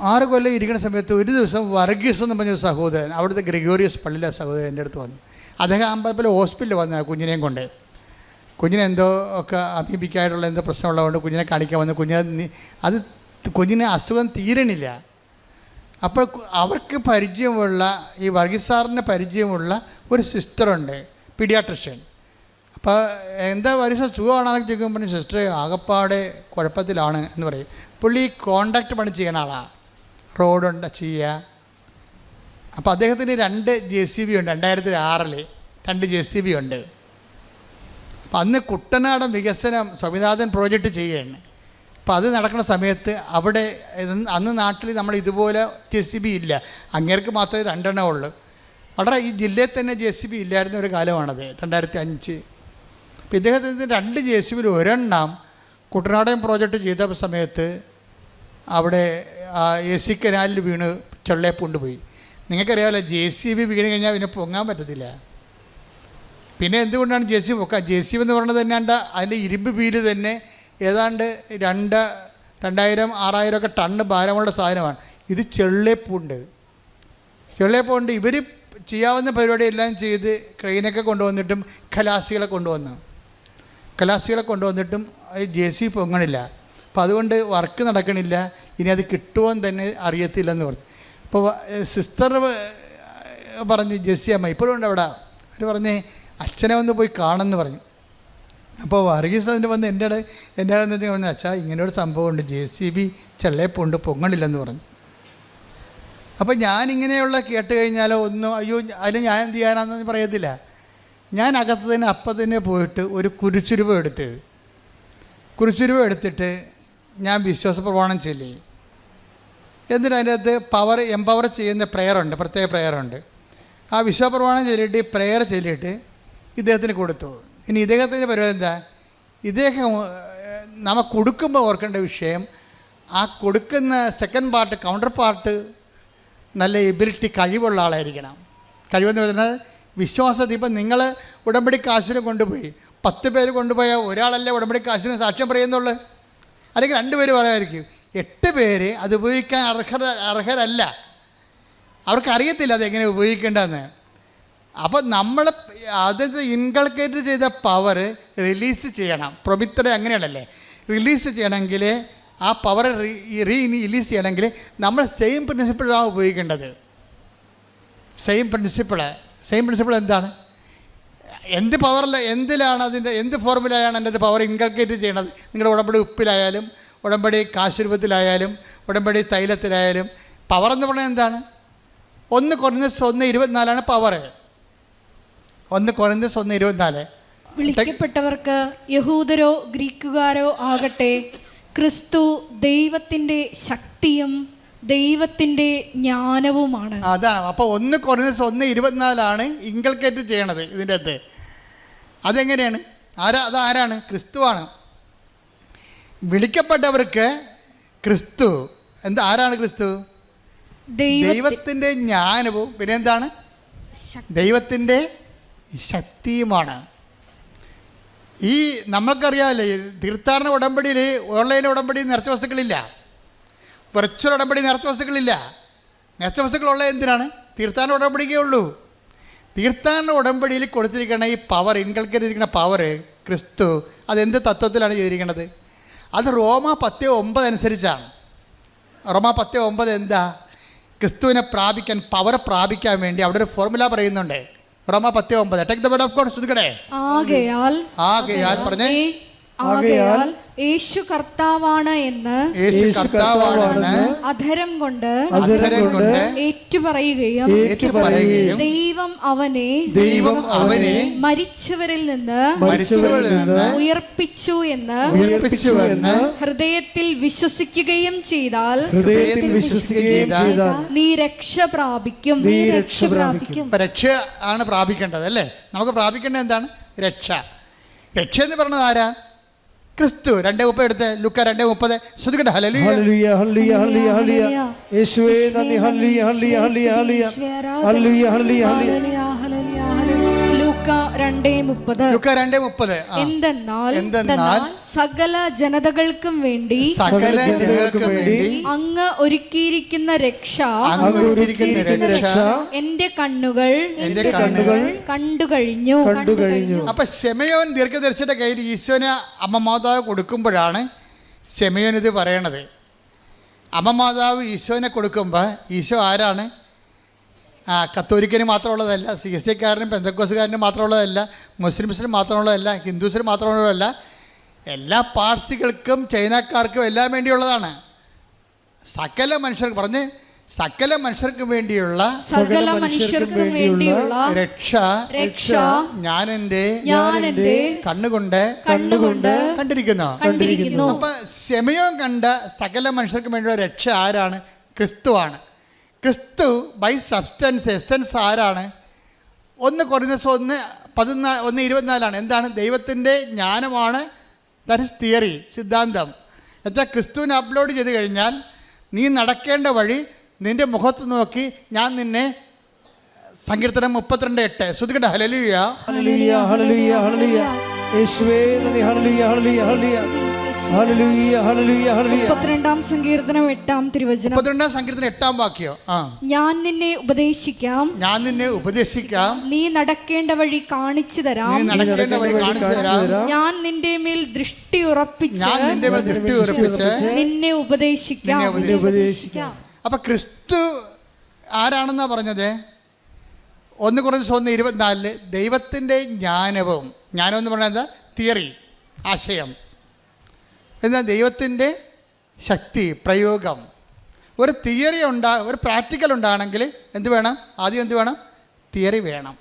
6 കൊല്ലം ഇരിക്കുന്ന സമയത്ത് ഒരു ദിവസം വർഗീസ് എന്ന് പറഞ്ഞ സഹോദരൻ, അവിടുത്തെ ഗ്രിഗോറിയസ് പള്ളിയിലെ സഹോദരൻ എൻ്റെ അടുത്ത് വന്നു. അദ്ദേഹം അമ്പലത്തിലെ ഹോസ്പിറ്റലിൽ വന്ന കുഞ്ഞിനെയും കൊണ്ട്. കുഞ്ഞിന് എന്തോ ഒക്കെ അമീബിക്കായിട്ടുള്ള എന്തോ പ്രശ്നമുള്ളതുകൊണ്ട് കുഞ്ഞിനെ കാണിക്കാൻ വന്നു. കുഞ്ഞിന് അസുഖം തീരണില്ല. അപ്പോൾ അവർക്ക് പരിചയമുള്ള, ഈ വർഗീസ് സാറിന് പരിചയമുള്ള ഒരു സിസ്റ്ററുണ്ട്, പീഡിയാട്രിഷ്യൻ. അപ്പോൾ എന്താ വർഗീസ് സുഖമാണെന്നൊക്കെ ചോദിക്കുമ്പോൾ സിസ്റ്റർ ആകപ്പാടെ കുഴപ്പത്തിലാണ് എന്ന് പറയും. പുള്ളി കോൺട്രാക്ട് പണി ചെയ്യണ ആളാണ്, റോഡുണ്ട് ചെയ്യുക. അപ്പോൾ അദ്ദേഹത്തിന് 2 JCB ഉണ്ട്. 2006 2 JCB ഉണ്ട്. അപ്പം അന്ന് കുട്ടനാടൻ വികസനം സ്വാമിനാഥൻ പ്രോജക്റ്റ് ചെയ്യുകയാണ്. അപ്പം അത് നടക്കുന്ന സമയത്ത് അവിടെ അന്ന് നാട്ടിൽ നമ്മൾ ഇതുപോലെ JCB ഇല്ല, അങ്ങേർക്ക് മാത്രമേ 2 എണ്ണം ഉള്ളൂ. വളരെ ഈ ജില്ലയിൽ തന്നെ JCB ഇല്ലായിരുന്ന ഒരു കാലമാണത്, 2005. അപ്പം ഇദ്ദേഹത്തിന് 2 JCB 1 എണ്ണം കുട്ടനാടൻ പ്രോജക്റ്റ് ചെയ്ത സമയത്ത് അവിടെ AC കനാലിൽ വീണ് ചെള്ളയെ കൊണ്ടുപോയി. നിങ്ങൾക്കറിയാമല്ലോ, JCB വീണ് കഴിഞ്ഞാൽ പിന്നെ പൊങ്ങാൻ പറ്റത്തില്ല. പിന്നെ എന്തുകൊണ്ടാണ് JCB പൊക്കാൻ? JCB എന്ന് പറയുന്നത് തന്നെ അതിൻ്റെ ഇരുമ്പ് വീല് തന്നെ ഏതാണ്ട് 2000-6000 ഒക്കെ ടണ്ണ് ഭാരമുള്ള സാധനമാണ്. ഇത് ചെള്ളേപ്പുണ്ട്. ഇവർ ചെയ്യാവുന്ന പരിപാടിയെല്ലാം ചെയ്ത് ക്രെയിനൊക്കെ കൊണ്ടുവന്നിട്ടും ഖലാസികളെ കൊണ്ടുവന്നിട്ടും JCB പൊങ്ങണില്ല. അപ്പോൾ അതുകൊണ്ട് വർക്ക് നടക്കണില്ല. ഇനി അത് കിട്ടുമോയെന്ന് തന്നെ അറിയത്തില്ലെന്ന് പറഞ്ഞു. അപ്പോൾ സിസ്റ്റർ പറഞ്ഞ്, ജെസ്സി അമ്മ ഇപ്പോഴും ഉണ്ട് അവിടെ, അവർ പറഞ്ഞ് അച്ഛനെ ഒന്ന് പോയി കാണുമെന്ന് പറഞ്ഞു. അപ്പോൾ വർഗീസ് അതിൻ്റെ വന്ന് എൻ്റെ പറഞ്ഞ അച്ഛാ ഇങ്ങനെയൊരു സംഭവമുണ്ട്, JCB ചെള്ളേപ്പുണ്ട്, പൊങ്ങണില്ലെന്ന് പറഞ്ഞു. അപ്പോൾ ഞാനിങ്ങനെയുള്ള കേട്ട് കഴിഞ്ഞാലോ ഒന്നും അയ്യോ അതിൽ ഞാൻ എന്ത് ചെയ്യാനാണെന്ന് പറയത്തില്ല. ഞാൻ അകത്ത് തന്നെ അപ്പം തന്നെ പോയിട്ട് ഒരു കുരിശുരൂപം എടുത്തിട്ട് ഞാൻ വിശ്വാസ പ്രമാണം ചൊല്ലി. എന്നിട്ട് അതിൻ്റെ അകത്ത് എംപവർ ചെയ്യുന്ന പ്രയറുണ്ട്, പ്രത്യേക പ്രയറുണ്ട്. ആ വിശ്വാസ പ്രമാണം ചൊല്ലിയിട്ട് പ്രയർ ചൊല്ലിയിട്ട് ഇദ്ദേഹത്തിന് കൊടുത്തു. ഇനി ഇദ്ദേഹത്തിൻ്റെ പരിപാടി എന്താ? ഇദ്ദേഹം നമ്മൾ കൊടുക്കുമ്പോൾ ഓർക്കേണ്ട വിഷയം, ആ കൊടുക്കുന്ന സെക്കൻഡ് പാർട്ട്, കൗണ്ടർ പാർട്ട് നല്ല എബിലിറ്റി, കഴിവുള്ള ആളായിരിക്കണം. കഴിവെന്ന് പറയുന്നത് വിശ്വാസത്തിൽ. ഇപ്പം നിങ്ങൾ ഉടമ്പടി കാശിന് കൊണ്ടുപോയി 10 പേര് കൊണ്ടുപോയാൽ ഒരാളല്ലേ ഉടമ്പടി കാശിന് സാക്ഷ്യം പറയുന്നുള്ളൂ, അല്ലെങ്കിൽ 2 പേര് പറയാമായിരിക്കും. 8 പേര് അത് ഉപയോഗിക്കാൻ അർഹരല്ല, അവർക്കറിയത്തില്ല അതെങ്ങനെ ഉപയോഗിക്കേണ്ടതെന്ന്. അപ്പോൾ നമ്മൾ അത് ഇൻകൾക്കേറ്റ് ചെയ്ത പവർ റിലീസ് ചെയ്യണം. പ്രൊമിത്ര അങ്ങനെയാണല്ലേ, റിലീസ് ചെയ്യണമെങ്കിൽ ആ പവർ റിലീസ് ചെയ്യണമെങ്കിൽ നമ്മൾ സെയിം പ്രിൻസിപ്പിളാണ് ഉപയോഗിക്കേണ്ടത്. സെയിം പ്രിൻസിപ്പിൾ എന്താണ്? എന്ത് പവറിൽ എന്തിലാണ് അതിൻ്റെ എന്ത് ഫോർമുലയാണ് അതിൻ്റെ പവർ ഇൻകൾക്കേറ്റ് ചെയ്യണത്? നിങ്ങളുടെ ഉടമ്പടി ഉപ്പിലായാലും ഉടമ്പടി കാശുരൂപത്തിലായാലും ഉടമ്പടി തൈലത്തിലായാലും പവർ എന്ന് പറഞ്ഞാൽ എന്താണ്? 1 Corinthians 1:24 പവർ. 1 Corinthians 1:24. വിളിക്കപ്പെട്ടവർക്ക് യഹൂദരോ ഗ്രീക്കുകാരോ ആകട്ടെ, ക്രിസ്തു ദൈവത്തിൻ്റെ ശക്തിയും ദൈവത്തിൻ്റെ ജ്ഞാനവുമാണ്. അതാണ്. അപ്പോൾ 1 Corinthians 1:24 ഇൻകൾക്കേറ്റ് ചെയ്യണത് ഇതിൻ്റെ അകത്ത്. അതെങ്ങനെയാണ്? അതാരാണ്? ക്രിസ്തുവാണ്. വിളിക്കപ്പെട്ടവർക്ക് ക്രിസ്തു ആരാണ്? ക്രിസ്തു ദൈവത്തിൻ്റെ ജ്ഞാനവും പിന്നെ എന്താണ്? ദൈവത്തിൻ്റെ ശക്തിയുമാണ്. ഈ നമ്മൾക്കറിയാമല്ലേ, തീർത്ഥാടന ഉടമ്പടിയിൽ ഓൺലൈൻ ഉടമ്പടി നിറച്ച വസ്തുക്കളില്ല, വെർച്വൽ ഉടമ്പടി നിറച്ച വസ്തുക്കളില്ല. നിറച്ച വസ്തുക്കളുള്ള എന്തിനാണ്? തീർത്ഥാടന ഉടമ്പടിക്കേ ഉള്ളൂ. തീർത്ഥാടന ഉടമ്പടിയിൽ കൊടുത്തിരിക്കുന്ന ഈ പവർ, ഇൻകൾക്കേറ്റിരിക്കുന്ന പവർ ക്രിസ്തു അതെന്ത് തത്വത്തിലാണ് ചെയ്തിരിക്കുന്നത്? അത് റോമ 10:9 അനുസരിച്ചാണ്. റോമ 10:9 എന്താ? ക്രിസ്തുവിനെ പ്രാപിക്കാൻ, പവർ പ്രാപിക്കാൻ വേണ്ടി അവിടെ ഒരു ഫോർമുല പറയുന്നുണ്ട്. റോമ 10:9. Take the word of God. ശ്രദ്ധിക്കണേ. ആകയാൽ പറഞ്ഞേ, ആകയാൽ യേശു കർത്താവാണ് എന്ന് അധരം കൊണ്ട് ഏറ്റുപറയുകയും ദൈവം അവനെ മരിച്ചവരിൽ നിന്ന് ഉയർപ്പിച്ചു എന്ന് ഹൃദയത്തിൽ വിശ്വസിക്കുകയും ചെയ്താൽ നീ രക്ഷ പ്രാപിക്കും. രക്ഷ ആണ് പ്രാപിക്കേണ്ടത് അല്ലേ? നമുക്ക് പ്രാപിക്കേണ്ടത് എന്താണ്? രക്ഷ. രക്ഷ എന്ന് പറഞ്ഞത് ആരാ? ക്രിസ്തു. 2:30 എടുത്ത് ലുക്ക 2:30. ശ്രദ്ധിക്കട്ടെ. ഹല്ലേലൂയ ഹല്ലേലൂയ ഹല്ലേലൂയ ഹല്ലേലൂയ യേശുവേ നന്ദി. ഹല്ലേലൂയ ഹല്ലേലൂയ ഹല്ലേലൂയ ഹല്ലേലൂയ ഹല്ലേലൂയ ഹല്ലേലൂയ. ലൂക്ക 2:30. ലുക്ക 2:30. എന്തെന്നാൽ സകല ജനതകൾക്കും വേണ്ടി അങ്ങ് ഒരുക്കിയിരിക്കുന്ന രക്ഷ എന്റെ കണ്ണുകൾ കണ്ടു കഴിഞ്ഞു. അപ്പൊ ശെമയോൻ ദീർഘദർശിയുടെ കയ്യിൽ ഈശോനെ അമ്മ മാതാവ് കൊടുക്കുമ്പോഴാണ് ശെമയോൻ ഇത് പറയണത്. അമ്മ മാതാവ് ഈശോനെ കൊടുക്കുമ്പോൾ ഈശോ ആരാണ്? കത്തോലിക്കന് മാത്രമുള്ളതല്ല, സി എസ് ഐക്കാരനും പെന്തക്കോസുകാരനും മാത്രമുള്ളതല്ല, മുസ്ലിംസിനും മാത്രമുള്ളതല്ല, ഹിന്ദുസിന് മാത്രമുള്ളതല്ല, എല്ലാ പാർസികൾക്കും ചൈനക്കാർക്കും എല്ലാം വേണ്ടിയുള്ളതാണ്. സകല മനുഷ്യർക്ക് പറഞ്ഞ് സകല മനുഷ്യർക്കും വേണ്ടിയുള്ള രക്ഷ ഞാൻ എൻ്റെ കണ്ണുകൊണ്ട് കണ്ടിരിക്കുന്നു. അപ്പൊ ശെമയോൻ കണ്ട സകല മനുഷ്യർക്കും വേണ്ടിയുള്ള രക്ഷ ആരാണ്? ക്രിസ്തുവാണ്. ക്രിസ്തു ബൈ സബ്സ്റ്റൻസ് എസൻസ് ആരാണ്? 1 കൊരിന്ത്യസ് 1:24 എന്താണ്? ദൈവത്തിൻ്റെ ജ്ഞാനമാണ്. ദാറ്റ് ഇസ് തിയറി, സിദ്ധാന്തം. എന്നുവെച്ചാൽ ക്രിസ്തുവിനെ അപ്ലോഡ് ചെയ്ത് കഴിഞ്ഞാൽ നീ നടക്കേണ്ട വഴി നിൻ്റെ മുഖത്ത് നോക്കി ഞാൻ നിന്നെ, സങ്കീർത്തനം 32:8 ശ്രുതികട്ടെ. ഹല്ലേലൂയ ഹല്ലേലൂയ ഹല്ലേലൂയ ഹല്ലേലൂയ യേശുവേ നന്ദി. ഹല്ലേലൂയ ഹല്ലേലൂയ ഹല്ലേലൂയ ഹല്ലേലൂയ ഹല്ലേലൂയ ഹല്ലേലൂയ. 32-ാം സങ്കീർത്തനം 8-ാം തിരുവചനം. 32-ാം സങ്കീർത്തനം 8-ാം വാക്യം. ഞാൻ നിന്നെ ഉപദേശിക്കാം, നീ നടക്കേണ്ട വഴി കാണിച്ചു തരാം, ഞാൻ നിന്റെ മേൽ ദൃഷ്ടി ഉറപ്പിച്ച് നിന്നെ ഉപദേശിക്കാം. അപ്പൊ ക്രിസ്തു ആരാണെന്നാ പറഞ്ഞത്? 1 കൊരിന്ത്യസ് 1:24 ദൈവത്തിൻ്റെ ജ്ഞാനം എന്ന് പറഞ്ഞാൽ എന്താ? തിയറി, ആശയം. എന്നാൽ ദൈവത്തിൻ്റെ ശക്തി, പ്രയോഗം. ഒരു തിയറി ഒരു പ്രാക്ടിക്കൽ ഉണ്ടാകണമെങ്കിൽ എന്ത് വേണം? ആദ്യം എന്ത് വേണം? തിയറി വേണം.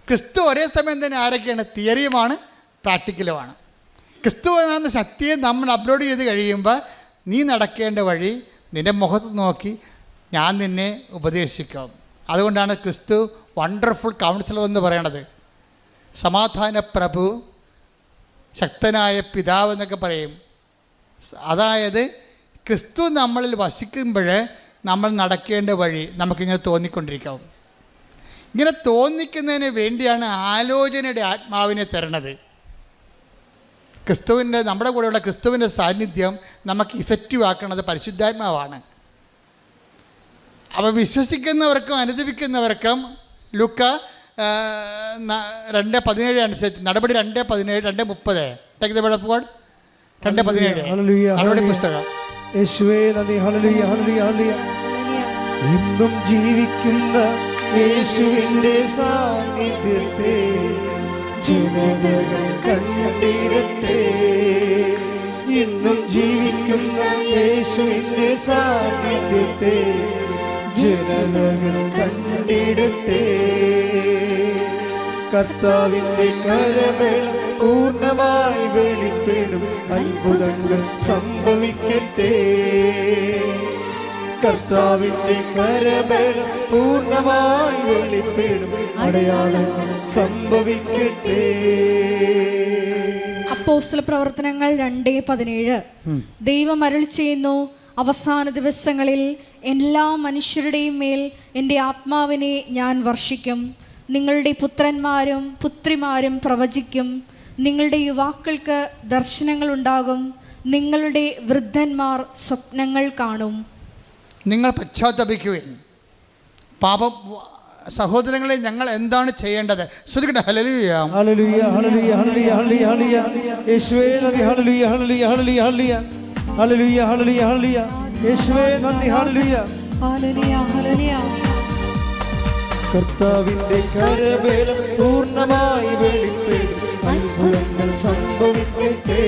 ക്രിസ്തു ഒരേ സമയം തന്നെ ആരൊക്കെയാണ്? തിയറിയുമാണ്, പ്രാക്ടിക്കലുമാണ്. ക്രിസ്തു എന്ന ശക്തിയെ നമ്മൾ അപ്ലോഡ് ചെയ്ത് കഴിയുമ്പോൾ നീ നടക്കേണ്ട വഴി നിൻ്റെ മുഖത്ത് നോക്കി ഞാൻ നിന്നെ ഉപദേശിക്കാം. അതുകൊണ്ടാണ് ക്രിസ്തു വണ്ടർഫുൾ കൗൺസിലർ എന്ന് പറയണത്. സമാധാന പ്രഭു, ശക്തനായ പിതാവ് എന്നൊക്കെ പറയും. അതായത് ക്രിസ്തു നമ്മളിൽ വസിക്കുമ്പോൾ നമ്മൾ നടക്കേണ്ട വഴി നമുക്കിങ്ങനെ തോന്നിക്കൊണ്ടിരിക്കാം. ഇങ്ങനെ തോന്നിക്കുന്നതിന് വേണ്ടിയാണ് ആലോചനയുടെ ആത്മാവിനെ തരണത്. ക്രിസ്തുവിൻ്റെ, നമ്മുടെ കൂടെയുള്ള ക്രിസ്തുവിൻ്റെ സാന്നിധ്യം നമുക്ക് ഇഫക്റ്റീവ് ആക്കുന്നത് പരിശുദ്ധാത്മാവാണ്. അപ്പോൾ വിശ്വസിക്കുന്നവർക്കും അനുദപിക്കുന്നവർക്കും ലുക്ക 2:17 അനുസരിച്ച് നടപടി 2:17 2:30 take the word of God 2:17 നടപടി പുസ്തകം. യേശുവേ നന്ദി. ഹല്ലേലൂയ ഹല്ലേലൂയ ഹല്ലേലൂയ. ഇന്നും ജീവിക്കുന്ന യേശുവിന്റെ സാന്നിധ്യത്തെ ജനതകൾ കണ്ടിടട്ടെ. ഇന്നും ജീവിക്കുന്ന യേശുവിന്റെ സാന്നിധ്യത്തെ ജനതകൾ കണ്ടിടട്ടെ. കർത്താവിന്റെ കരമേൽ പൂർണ്ണമായി വെളിപ്പെടും അത്ഭുതങ്ങൾ സംഭവിക്കട്ടെ. കർത്താവിന്റെ കരമേൽ പൂർണ്ണമായി വെളിപ്പെടും അടയാളങ്ങൾ സംഭവിക്കട്ടെ. അപ്പോസ്തല പ്രവർത്തനങ്ങൾ 2:17 ദൈവം അരുളി ചെയ്യുന്നു, അവസാന ദിവസങ്ങളിൽ എല്ലാ മനുഷ്യരുടെയും മേൽ എൻ്റെ ആത്മാവിനെ ഞാൻ വർഷിക്കും. നിങ്ങളുടെ പുത്രന്മാരും പുത്രിമാരും പ്രവചിക്കും, നിങ്ങളുടെ യുവാക്കൾക്ക് ദർശനങ്ങൾ ഉണ്ടാകും, നിങ്ങളുടെ വൃദ്ധന്മാർ സ്വപ്നങ്ങൾ കാണും. നിങ്ങൾ പശ്ചാത്തപിക്കുകയും പാപം. സഹോദരങ്ങളെ, ഞങ്ങൾ എന്താണ് ചെയ്യേണ്ടത്? ശ്രുതികട്ടെ. ഹല്ലേലൂയ ഹല്ലേലൂയ ഹല്ലേലൂയ ഹല്ലേലൂയ ഹല്ലേലൂയ യേശുവേ നന്ദി. ഹല്ലേലൂയ ഹല്ലേലൂയ ഹല്ലേലൂയ ഹല്ലേലൂയ ഹല്ലേലൂയ ഹല്ലേലൂയ ഹല്ലേലൂയ യേശുവേ നന്ദി. ഹല്ലേലൂയ ഹല്ലേലൂയ ഹല്ലേലൂയ. കർത്താവിന്റെ കരബലം പൂർണ്ണമായി വെളിപ്പെടും അത്ഭുതങ്ങൾ സംഭവിക്കട്ടെ.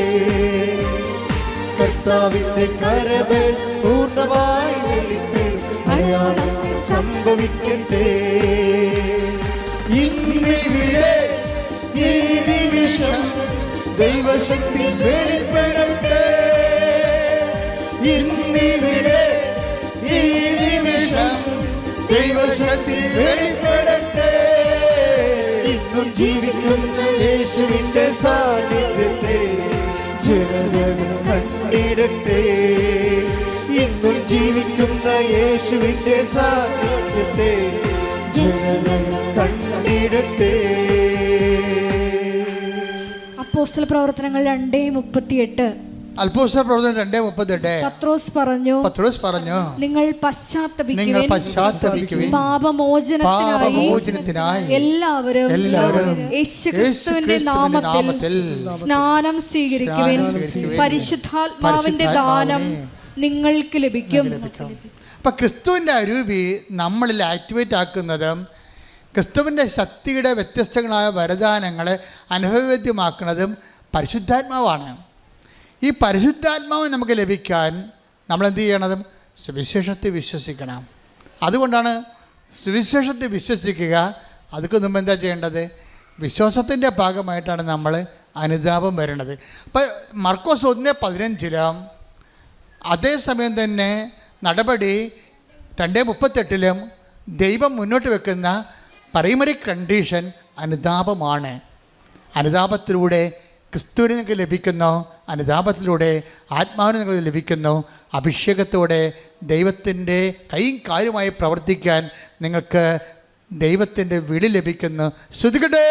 കർത്താവിന്റെ കരബലം പൂർണ്ണമായി വെളിപ്പെടും അടയാളങ്ങൾ സംഭവിക്കട്ടെ. ഇന്നിവിടെ ഈ നിമിഷം ദൈവശക്തി വെളിപ്പെടട്ടെ. ഇന്നിവിടെ ഈ നിമിഷം ദൈവശക്തി വെളിപ്പെടട്ടെ. ഇന്നും ജീവിക്കുന്ന യേശുവിന്റെ സാന്നിധ്യത്തെ ജനതകൾ കണ്ടിടട്ടെ. ഇന്നും ജീവിക്കുന്ന യേശുവിന്റെ സാന്നിധ്യത്തെ ജനതകൾ കണ്ടിടട്ടെ. അപ്പോസ്തല പ്രവർത്തനങ്ങൾ 2:38. അപ്പോസ്തല പ്രവർത്തനം 2:38. പത്രോസ് പറഞ്ഞു, നിങ്ങൾ പശ്ചാത്തപിക്കുവിൻ, പാപമോചനത്തിനായി എല്ലാവരും യേശുക്രിസ്തുവിന്റെ നാമത്തിൽ സ്നാനം സ്വീകരിക്കുവിൻ, പരിശുദ്ധാത്മാവിന്റെ ദാനം നിങ്ങൾക്ക് ലഭിക്കും. അപ്പം ക്രിസ്തുവിൻ്റെ അരൂപി നമ്മളിൽ ആക്ടിവേറ്റ് ആക്കുന്നതും ക്രിസ്തുവിൻ്റെ ശക്തിയുടെ വ്യത്യസ്തങ്ങളായ വരദാനങ്ങളെ അനുഭവവേദ്യമാക്കുന്നതും പരിശുദ്ധാത്മാവാണ്. ഈ പരിശുദ്ധാത്മാവ് നമുക്ക് ലഭിക്കാൻ നമ്മൾ എന്ത് ചെയ്യണതും സുവിശേഷത്തെ വിശ്വസിക്കണം. അതുകൊണ്ടാണ് സുവിശേഷത്തെ വിശ്വസിക്കുക. അതൊക്കെ മുമ്പ് എന്താ ചെയ്യേണ്ടത്? വിശ്വാസത്തിൻ്റെ ഭാഗമായിട്ടാണ് നമ്മൾ അനുതാപം വരേണ്ടത്. അപ്പം മർക്കോസ് 1:15 അതേസമയം തന്നെ നടപടി 2:38 ദൈവം മുന്നോട്ട് വെക്കുന്ന പ്രൈമറി കണ്ടീഷൻ അനുതാപമാണ്. അനുതാപത്തിലൂടെ ക്രിസ്തുവിന് നിങ്ങൾക്ക് ലഭിക്കുന്നു, അനുതാപത്തിലൂടെ ആത്മാവിന് നിങ്ങൾക്ക് ലഭിക്കുന്നു. അഭിഷേകത്തോടെ ദൈവത്തിൻ്റെ കൈയും കാര്യമായി പ്രവർത്തിക്കാൻ നിങ്ങൾക്ക് ദൈവത്തിൻ്റെ വിളി ലഭിക്കുന്നു. ശ്രുതികട്ടെ.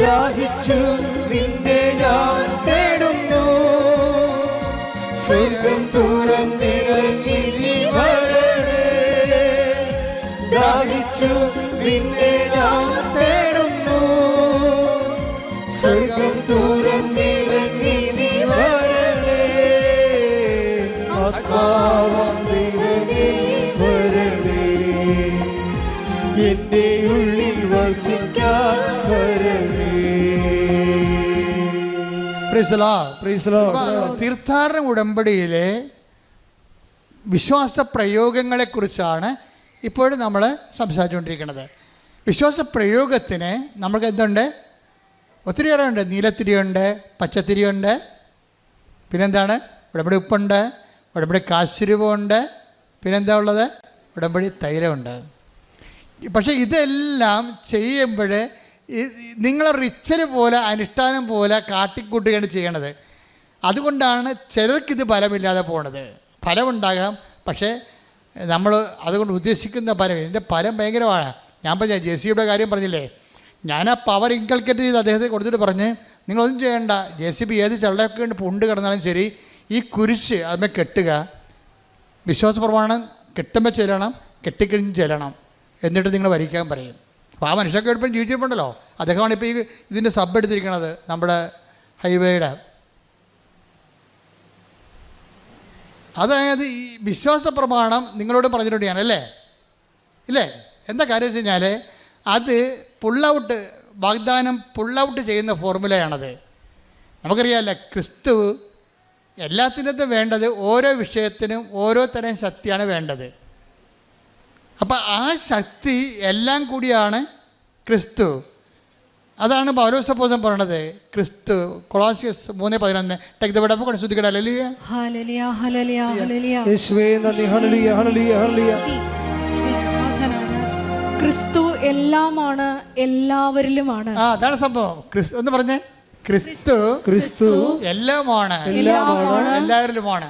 ദാഹിച്ചു നിന്നെ ഞാൻ തേടുന്നു, സ്വർഗം തുറന്നിറങ്ങി നീ വരണേ. ദാഹിച്ചു നിന്നെ ഞാൻ തേടുന്നു, സ്വർഗം തുറന്നിറങ്ങി നീ വരണേ. ആത്മാവാം ദൈവമേ വരണേ, എന്റെ ഉള്ളിൽ വസിക്കാൻ വരണേ. തീർത്ഥാടന ഉടമ്പടിയിലെ വിശ്വാസ പ്രയോഗങ്ങളെക്കുറിച്ചാണ് ഇപ്പോഴും നമ്മൾ സംസാരിച്ചുകൊണ്ടിരിക്കുന്നത്. വിശ്വാസ പ്രയോഗത്തിന് നമുക്ക് എന്തുണ്ട്? ഒത്തിരിയേറെ ഉണ്ട്. നീലത്തിരിയുണ്ട്, പച്ചത്തിരിയുണ്ട്, പിന്നെന്താണ്? ഉടമ്പടി ഉപ്പുണ്ട്, ഉടമ്പടി കാശുരൂപമുണ്ട്, പിന്നെന്താ ഉള്ളത്? ഉടമ്പടി തൈലമുണ്ട്. പക്ഷേ ഇതെല്ലാം ചെയ്യുമ്പോൾ നിങ്ങൾ റിച്വൽ പോലെ അനുഷ്ഠാനം പോലെ കാട്ടിക്കൂട്ടുകയാണ് ചെയ്യണത്. അതുകൊണ്ടാണ് ചിലർക്കിത് ഫലമില്ലാതെ പോണത്. ഫലമുണ്ടാകാം, പക്ഷേ നമ്മൾ അതുകൊണ്ട് ഉദ്ദേശിക്കുന്ന ഫലം, ഇതിൻ്റെ ഫലം ഭയങ്കരമാണ്. ഞാൻ പറഞ്ഞ JCBയുടെ കാര്യം പറഞ്ഞില്ലേ, ഞാൻ ആ പവർ ഇൻകൾക്കേറ്റ് ചെയ്ത് അദ്ദേഹത്തെ കൊടുത്തിട്ട് പറഞ്ഞ്, നിങ്ങളൊന്നും ചെയ്യേണ്ട, JCB ഏത് ചള്ളയൊക്കെ ഉണ്ട് പുണ്ട് കിടന്നാലും ശരി, ഈ കുരിശ് അതിനെ കെട്ടുക, വിശ്വാസ പ്രമാണം കെട്ടുമ്പോൾ ചെല്ലണം, കെട്ടിക്കഴിഞ്ഞ് ചെല്ലണം, എന്നിട്ട് നിങ്ങൾ വരിക്കാൻ പറയും. അപ്പോൾ ആ മനുഷ്യർക്ക് എപ്പോഴും ജീവിച്ചിട്ടുണ്ടല്ലോ. അദ്ദേഹമാണ് ഇപ്പോൾ ഈ ഇതിൻ്റെ സബ് എടുത്തിരിക്കുന്നത്, നമ്മുടെ ഹൈവേയുടെ. അതായത് ഈ വിശ്വാസ പ്രമാണം നിങ്ങളോട് പറഞ്ഞിട്ടുണ്ട് ഞാൻ, അല്ലേ? ഇല്ലേ? എന്താ കാര്യം വെച്ച് കഴിഞ്ഞാൽ അത് പുള്ളൗട്ട്, വാഗ്ദാനം പുള്ളൗട്ട് ചെയ്യുന്ന ഫോർമുലയാണത്. നമുക്കറിയാമല്ലോ, ക്രിസ്തു എല്ലാത്തിനകത്തും വേണ്ടത് ഓരോ വിഷയത്തിനും ഓരോ തരം ശക്തിയാണ് വേണ്ടത്. അപ്പം ആ ശക്തി എല്ലാം കൂടിയാണ് ക്രിസ്തു. അതാണ് പൗലോസ് അപ്പോസ്തലൻ പറയണത്. Kristu Colossians 3:11 take the word of God. ശ്രുതികട. ഹല്ലേലൂയ, ഹല്ലേലൂയ, ഹല്ലേലൂയ, ഹല്ലേലൂയ. യേശുവേ നന്ദി. ഹല്ലേലൂയ, ഹല്ലേലൂയ, ഹല്ലേലൂയ. ക്രിസ്തു എല്ലാമാണ്, എല്ലാവരിലുമാണ്. അതാണ് സംഭവം. ക്രിസ്തു എന്ന് പറഞ്ഞേ, ക്രിസ്തു എല്ലാമാണ്, എല്ലാവരിലുമാണ്.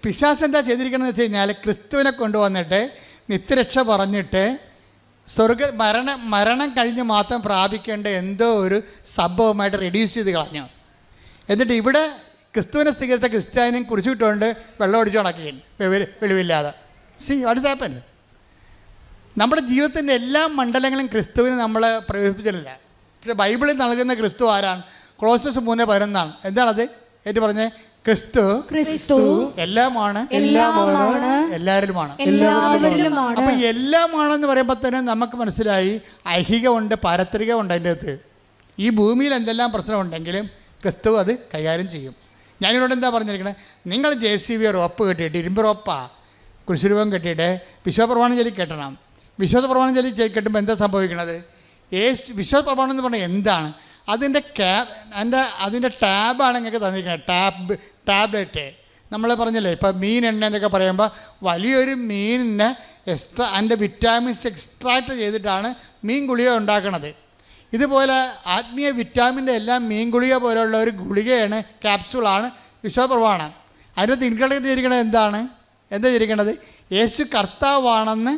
പിശാച് എന്താ ചെയ്തിരിക്കണമെന്ന് വെച്ച് കഴിഞ്ഞാൽ, ക്രിസ്തുവിനെ കൊണ്ടുവന്നിട്ട് നിത്യരക്ഷ പറഞ്ഞിട്ട് മരണം കഴിഞ്ഞ് മാത്രം പ്രാപിക്കേണ്ട എന്തോ ഒരു സംഭവമായിട്ട് റെഡ്യൂസ് ചെയ്ത് കളഞ്ഞു. എന്നിട്ട് ഇവിടെ ക്രിസ്തുവിനെ സ്വീകരിച്ച ക്രിസ്ത്യാനിയും കുറിച്ചിട്ടുകൊണ്ട് വെള്ളം ഒടിച്ചു കണക്കിയുണ്ട് വെളിവില്ലാതെ. See what is happen? നമ്മുടെ ജീവിതത്തിൻ്റെ എല്ലാ മണ്ഡലങ്ങളും ക്രിസ്തുവിന് നമ്മൾ പ്രവേശിപ്പിച്ചിട്ടില്ല. പക്ഷേ ബൈബിളിൽ നൽകുന്ന ക്രിസ്തു ആരാണ്? കൊളോസ്യസ് 3:11. എന്താണത്? ഏറ്റു പറഞ്ഞേ, ക്രിസ്തു എല്ലാമാണ്, എല്ലാവരിലുമാണ്. അപ്പൊ എല്ലാമാണെന്ന് പറയുമ്പോൾ തന്നെ നമുക്ക് മനസ്സിലായി ഐഹികമുണ്ട്, പാരത്രികമുണ്ട്. അതിൻ്റെ അകത്ത് ഈ ഭൂമിയിൽ എന്തെല്ലാം പ്രശ്നമുണ്ടെങ്കിലും ക്രിസ്തു അത് കൈകാര്യം ചെയ്യും. ഞാനിവിടെ എന്താ പറഞ്ഞിരിക്കണേ, നിങ്ങൾ JCB റോപ്പ് കെട്ടിയിട്ട്, ഇരുമ്പ് റോപ്പാ കുരിശുരൂപം കെട്ടിയിട്ട് വിശ്വാസപ്രമാണം ചൊല്ലി കെട്ടണം. വിശ്വാസപ്രമാണം ചൊല്ലി കെട്ടുമ്പോൾ എന്താ സംഭവിക്കണത്? വിശ്വാസപ്രമാണം എന്ന് പറഞ്ഞാൽ എന്താണ്? അതിൻ്റെ അതിൻ്റെ ടാബാണ് നിങ്ങൾക്ക് തന്നിരിക്കുന്നത്. ടാബ്ലറ്റ് നമ്മൾ പറഞ്ഞില്ലേ, ഇപ്പോൾ മീൻ എണ്ണ എന്നൊക്കെ പറയുമ്പോൾ വലിയൊരു മീനിന് അതിൻ്റെ വിറ്റാമിൻസ് എക്സ്ട്രാക്ട് ചെയ്തിട്ടാണ് മീൻ ഗുളിക ഉണ്ടാക്കുന്നത്. ഇതുപോലെ ആത്മീയ വിറ്റാമിൻ്റെ എല്ലാം മീൻ ഗുളിക പോലെയുള്ള ഒരു ഗുളികയാണ്, ക്യാപ്സ്യൂളാണ് വിശ്വപ്രമാണം. അതിനകത്ത് ഇൻക്ലൂഡ് ചെയ്തിരിക്കുന്നത് എന്താ ചെയ്തിരിക്കുന്നത്? യേശു കർത്താവാണെന്ന്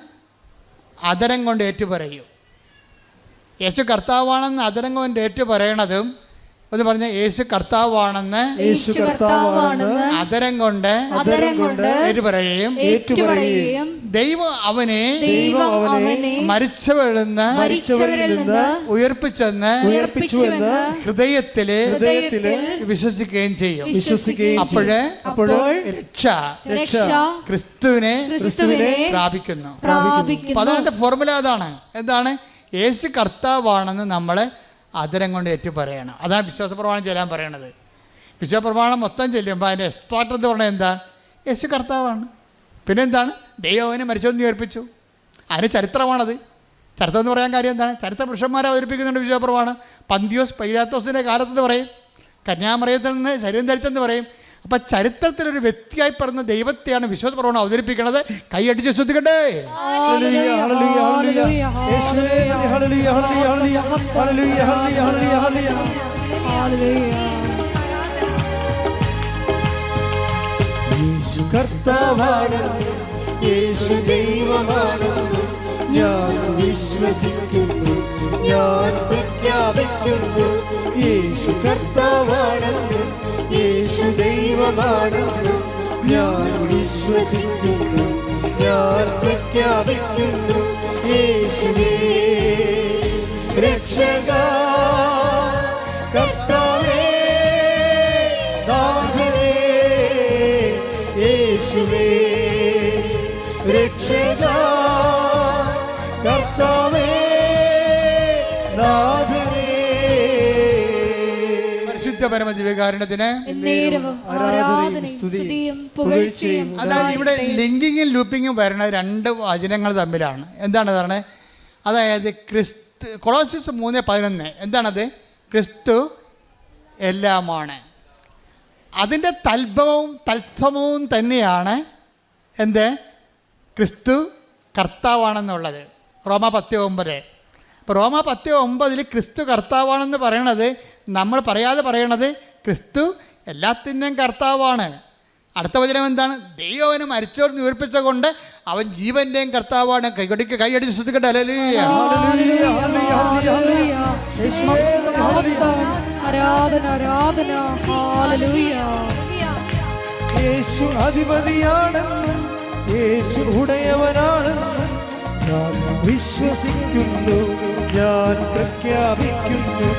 അതരം കൊണ്ട് ഏറ്റുപറയൂ. യേശു കർത്താവാണെന്ന് അതരം കൊണ്ട് ഏറ്റുപറയണതും എന്ന് പറഞ്ഞ യേശു കർത്താവാണെന്ന് അതരം കൊണ്ട് ഏറ്റുപറയുകയും ദൈവം അവനെ മരിച്ചവരിൽ നിന്ന് ഉയർപ്പിച്ചെന്ന് ഹൃദയത്തില് വിശ്വസിക്കുകയും ചെയ്യും. അപ്പോഴ് രക്ഷ ക്രിസ്തുവിനെ പ്രാപിക്കുന്നു. അപ്പൊ അതുകൊണ്ട് ഫോർമുല അതാണ്. എന്താണ്? യേശു കർത്താവാണെന്ന് നമ്മൾ അതരം കൊണ്ട് ഏറ്റുപറയണം. അതാണ് വിശ്വാസപ്രമാണം ചെല്ലാൻ പറയണത്. വിശ്വാസപ്രമാണം മൊത്തം ചെല്ലുമ്പോൾ അതിൻ്റെ എക്സ്ട്രാക്ട് എന്ന് പറഞ്ഞാൽ എന്താണ്? യേശു കർത്താവാണ്. പിന്നെ എന്താണ്? ദൈവനെ മരിച്ചൊന്ന് ഉയർപ്പിച്ചു. അതിന് ചരിത്രമാണത്. ചരിത്രം എന്ന് പറയാൻ കാര്യം എന്താണ്? ചരിത്ര പുരുഷന്മാരെ അവതരിപ്പിക്കുന്നുണ്ട് വിശ്വാസപ്രമാണം. പന്തിയോസ് പൈലാത്തോസിൻ്റെ കാലത്തെന്ന് പറയും, കന്യാമറിയത്തിൽ നിന്ന് ശരീരം ധരിച്ചെന്ന് പറയും. അപ്പം ചരിത്രത്തിലൊരു വ്യക്തിയായി പറഞ്ഞ ദൈവത്തെയാണ് വിശ്വാസപ്രമാണം അവതരിപ്പിക്കുന്നത്. കൈയടിച്ച് ശ്രദ്ധിക്കട്ടെ. യേശു കർത്താവാണെന്ന്, യേശു ദൈവമാണെന്ന് ഞാൻ വിശ്വസിക്കുന്നു, ഞാൻ പ്രഖ്യാപിക്കുന്നു. യേശു കർത്താവാണെന്ന്, യേശു ദൈവമാണെന്ന് ഞാൻ വിശ്വസിക്കുന്നു, ഞാൻ പ്രഖ്യാപിക്കുന്നു. യേശുവേ രക്ഷക കർത്താവേ നാഥനേ, യേശുവേ രക്ഷക കർത്താവേ നാഥനേ. പരമദിവ്യകാരുണ്യത്തിന് അതായത് ഇവിടെ ലിങ്കിങ്ങും ലൂപ്പിങ്ങും വരുന്ന രണ്ട് വചനങ്ങൾ തമ്മിലാണ്. എന്താണ് പറയുന്നത്? അതായത് കൊളോസ്യസ് 3:11 എന്താണത്? ക്രിസ്തു എല്ലാമാണ്. അതിൻ്റെ തത്സമവും തന്നെയാണ് ക്രിസ്തു കർത്താവാണെന്നുള്ളത്. റോമ 10:9. അപ്പോൾ റോമ 10:9 ക്രിസ്തു കർത്താവാണെന്ന് പറയണത് നമ്മൾ പറയാതെ പറയണത് ക്രിസ്തു എല്ലാത്തിൻ്റെയും കർത്താവാണ്. അടുത്ത വചനം എന്താണ്? ദൈവവന് മരിച്ചവർ ഉയർപ്പിച്ച കൊണ്ട് അവൻ ജീവന്റെയും കർത്താവാണ്. കൈയടിച്ച് ശ്രദ്ധിക്കട്ടെ. ഹല്ലേലൂയ. യേശു അധിപതിയാണെന്നും യേശു ഉടയവനാണെന്നും ഞാൻ വിശ്വസിക്കുന്നു, ഞാൻ പ്രഖ്യാപിക്കുന്നു.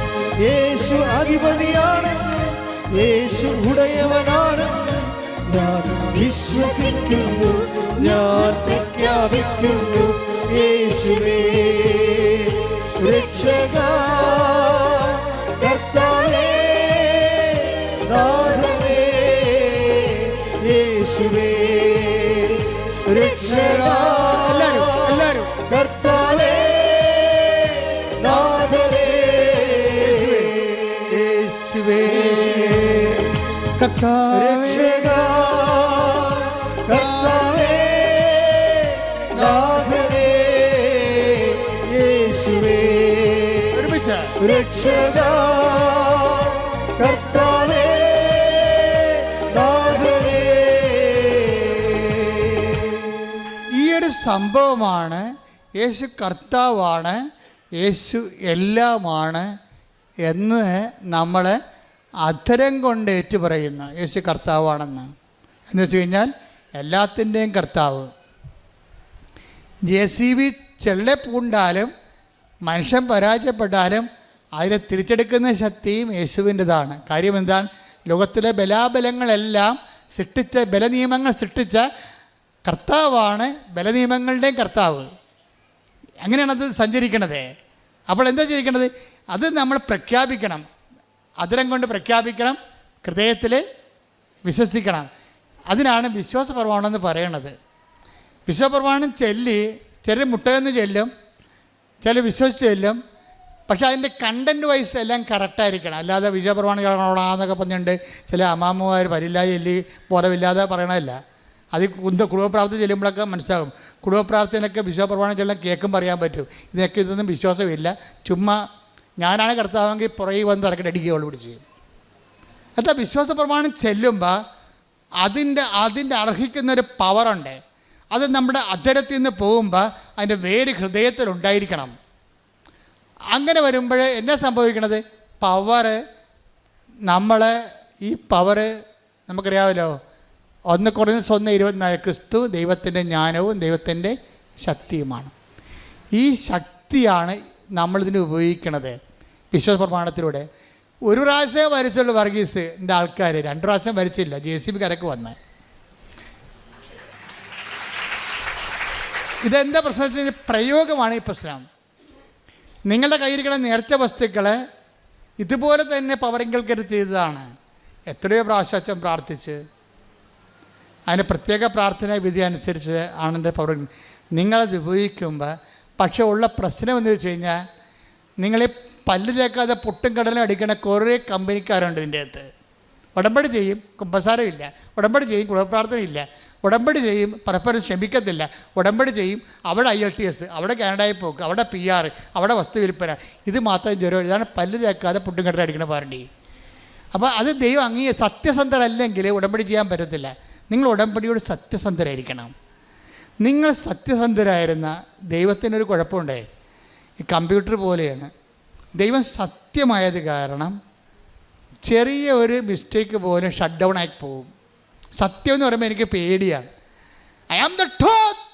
യേശു അധിപതിയാണെന്നും യേശു ഉടയവനാണെന്നും ഞാൻ വിശ്വസിക്കുന്നു, ഞാൻ പ്രഖ്യാപിക്കുന്നു. യേശുവേ രക്ഷക കർത്താവേ നാഥനേ, യേശുവേ രക്ഷക കർത്താവേ നാഥനേ, യേശുവേ രക്ഷക കർത്താവേ നാഥനേ, യേശുവേ രക്ഷക കർത്താവേ നാഥനേ. ഈ ഒരു സംഭവമാണ് യേശു കർത്താവാണ്, യേശു എല്ലാമാണ് എന്ന് നമ്മൾ അധരം കൊണ്ട് ഏറ്റുപറയുന്നു. യേശു കർത്താവാണെന്ന് എന്ന് വെച്ച് കഴിഞ്ഞാൽ എല്ലാത്തിൻ്റെയും കർത്താവ്. JCB ചെള്ളപ്പൂണ്ടാലും മനുഷ്യൻ പരാജയപ്പെട്ടാലും അതിനെ തിരിച്ചെടുക്കുന്ന ശക്തിയും യേശുവിൻ്റെതാണ്. കാര്യം എന്താണ്? ലോകത്തിലെ ബലാബലങ്ങളെല്ലാം ബലനിയമങ്ങൾ സൃഷ്ടിച്ച കർത്താവാണ് ബലനിയമങ്ങളുടെയും കർത്താവ്. അങ്ങനെയാണത് സഞ്ചരിക്കണത്. അപ്പോൾ എന്താ ചെയ്യിക്കണത്? അത് നമ്മൾ പ്രഖ്യാപിക്കണം, അതരം കൊണ്ട് പ്രഖ്യാപിക്കണം, ഹൃദയത്തിൽ വിശ്വസിക്കണം. അതിനാണ് വിശ്വാസപ്രമാണം എന്ന് പറയണത്. വിശ്വാസപ്രമാണം ചില മുട്ടയെന്ന് ചെല്ലും, ചില വിശ്വസിച്ച് ചെല്ലും, പക്ഷേ അതിൻ്റെ കണ്ടൻറ്റ് വൈസ് എല്ലാം കറക്റ്റായിരിക്കണം. അല്ലാതെ വിജയപ്രമാണികളാന്നൊക്കെ പറഞ്ഞിട്ടുണ്ട് ചില അമ്മാമ്മമാർ വരില്ല ചൊല്ലി ബോധമില്ലാതെ പറയണമല്ല. അത് കുടുംബപ്രാർത്ഥന ചെല്ലുമ്പോഴൊക്കെ മനസ്സിലാകും. കുടുംബപ്രാർത്ഥനയൊക്കെ വിശ്വപ്രമാണം ചെല്ലാൻ കേൾക്കുമ്പോൾ അറിയാൻ പറ്റും ഇതൊന്നും വിശ്വാസമില്ല, ചുമ്മാ ഞാനാണ് കർത്താവെങ്കിൽ പുറകെ വന്ന് തിരക്കിട്ട് അടിക്കുകയുള്ളൂ പിടിച്ച്. അല്ല, വിശ്വാസ പ്രമാണം ചെല്ലുമ്പോൾ അതിൻ്റെ അർഹിക്കുന്നൊരു പവറുണ്ട്. അത് നമ്മുടെ അധരത്തിൽ നിന്ന് പോകുമ്പോൾ അതിൻ്റെ വേര് ഹൃദയത്തിലുണ്ടായിരിക്കണം. അങ്ങനെ വരുമ്പോൾ എന്നാ സംഭവിക്കണത്? പവറ് ഈ പവറ് നമുക്കറിയാമല്ലോ, 1 Corinthians 1:24 ക്രിസ്തു ദൈവത്തിൻ്റെ ജ്ഞാനവും ദൈവത്തിൻ്റെ ശക്തിയുമാണ്. ഈ ശക്തിയാണ് നമ്മളിതിന് ഉപയോഗിക്കണത് വിശ്വാസ പ്രമാണത്തിലൂടെ. 1 പ്രാവശ്യം വരച്ചുള്ളൂ വർഗീസിൻ്റെ ആൾക്കാർ, 2 പ്രാവശ്യം വരച്ചില്ല. JCB കരക്ക് വന്ന് ഇതെന്താ പ്രശ്നം? പ്രയോഗമാണ് ഈ പ്രശ്നം. നിങ്ങളുടെ കയ്യിരിക്കുന്ന നേർച്ച വസ്തുക്കളെ ഇതുപോലെ തന്നെ പവറിങ്കൽക്കര് ചെയ്തതാണ്. എത്രയോ പ്രാവശ്യം അച്ഛൻ പ്രാർത്ഥിച്ച് അതിന് പ്രത്യേക പ്രാർത്ഥന വിധി അനുസരിച്ച് ആണെൻ്റെ പവർ നിങ്ങളത് ഉപയോഗിക്കുമ്പോൾ. പക്ഷേ ഉള്ള പ്രശ്നം എന്ന് വെച്ച് കഴിഞ്ഞാൽ നിങ്ങളീ പല്ല് തേക്കാതെ പൊട്ടും കടലും അടിക്കുന്ന കുറേ കമ്പനിക്കാരുണ്ട് ഇതിൻ്റെ അകത്ത്. ഉടമ്പടി ചെയ്യും, കുമ്പസാരമില്ല. ഉടമ്പടി ചെയ്യും, കുടുംബപ്രാർത്ഥനയില്ല. ഉടമ്പടി ചെയ്യും, പരസ്പരം ക്ഷമിക്കത്തില്ല. ഉടമ്പടി ചെയ്യും, അവിടെ IELTS, അവിടെ കാനഡയിൽ പോക്ക്, അവിടെ PR, അവിടെ വസ്തു വിൽപ്പന. ഇത് മാത്രം ജ്വരം. ഇതാണ് പല്ല് തേക്കാതെ പൊട്ടും കടലും അടിക്കുന്ന പാർട്ടി. അപ്പോൾ അത് ദൈവം സത്യസന്ധരല്ലെങ്കിൽ ഉടമ്പടി ചെയ്യാൻ പറ്റത്തില്ല. നിങ്ങൾ ഉടമ്പടിയോട് സത്യസന്ധരായിരിക്കണം. നിങ്ങൾ സത്യസന്ധരായിരുന്ന ദൈവത്തിനൊരു കുഴപ്പമുണ്ടേ, ഈ കമ്പ്യൂട്ടർ പോലെയാണ്. ദൈവം സത്യമായത് കാരണം ചെറിയ ഒരു മിസ്റ്റേക്ക് പോലും ഷട്ട് ഡൗൺ ആയി പോകും. സത്യം എന്ന് പറയുമ്പോൾ എനിക്ക് പേടിയാണ്. I am the truth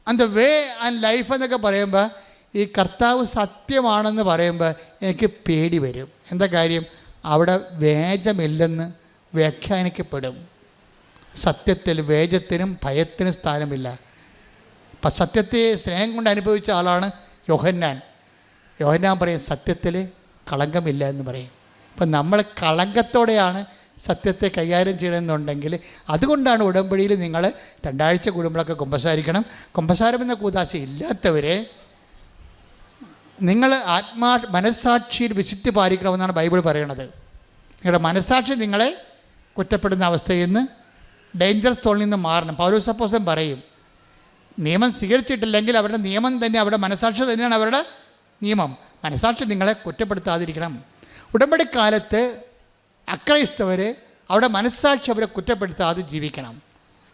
and the way and life എന്നൊക്കെ പറയുമ്പോൾ ഈ കർത്താവ് സത്യമാണെന്ന് പറയുമ്പോൾ എനിക്ക് പേടി വരും. എന്താ കാര്യം? അവിടെ വേജമില്ലെന്ന് വ്യാഖ്യാനിക്കപ്പെടും. സത്യത്തിൽ വേജത്തിനും ഭയത്തിനും സ്ഥാനമില്ല. അപ്പം സത്യത്തെ സ്നേഹം കൊണ്ട് അനുഭവിച്ച ആളാണ് യോഹന്നാൻ. യോഹന്നാൻ പറയും സത്യത്തിൽ കളങ്കമില്ല എന്ന് പറയും. അപ്പം നമ്മൾ കളങ്കത്തോടെയാണ് സത്യത്തെ കൈകാര്യം ചെയ്യണമെന്നുണ്ടെങ്കിൽ അതുകൊണ്ടാണ് ഉടമ്പടിയിൽ നിങ്ങൾ 2 ആഴ്ച കൂടുമ്പോഴൊക്കെ കുമ്പസാരിക്കണം. കുമ്പസാരം എന്ന കൂദാശ ഇല്ലാത്തവരെ നിങ്ങൾ മനസ്സാക്ഷിയിൽ വിശുദ്ധി പാലിക്കണമെന്നാണ് ബൈബിൾ പറയണത്. നിങ്ങളുടെ മനസ്സാക്ഷി നിങ്ങളെ കുറ്റപ്പെടുന്ന അവസ്ഥയിൽ നിന്ന്, ഡേഞ്ചർ സോണിൽ നിന്ന് മാറണം. പൗലോസ് അപ്പോസ്തലൻ പറയും, നിയമം സ്വീകരിച്ചിട്ടില്ലെങ്കിൽ അവരുടെ നിയമം തന്നെ, അവരുടെ മനസ്സാക്ഷി തന്നെയാണ് അവരുടെ നിയമം. മനസ്സാക്ഷി നിങ്ങളെ കുറ്റപ്പെടുത്താതിരിക്കണം. ഉടമ്പടി കാലത്ത് അക്രൈസ്തവർ അവിടെ മനസ്സാക്ഷി അവരെ കുറ്റപ്പെടുത്താതെ ജീവിക്കണം.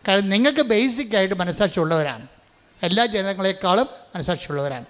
കാരണം നിങ്ങൾക്ക് ബേസിക്കായിട്ട് മനസ്സാക്ഷി ഉള്ളവരാണ്. എല്ലാ ജനങ്ങളെക്കാളും മനസ്സാക്ഷി ഉള്ളവരാണ്.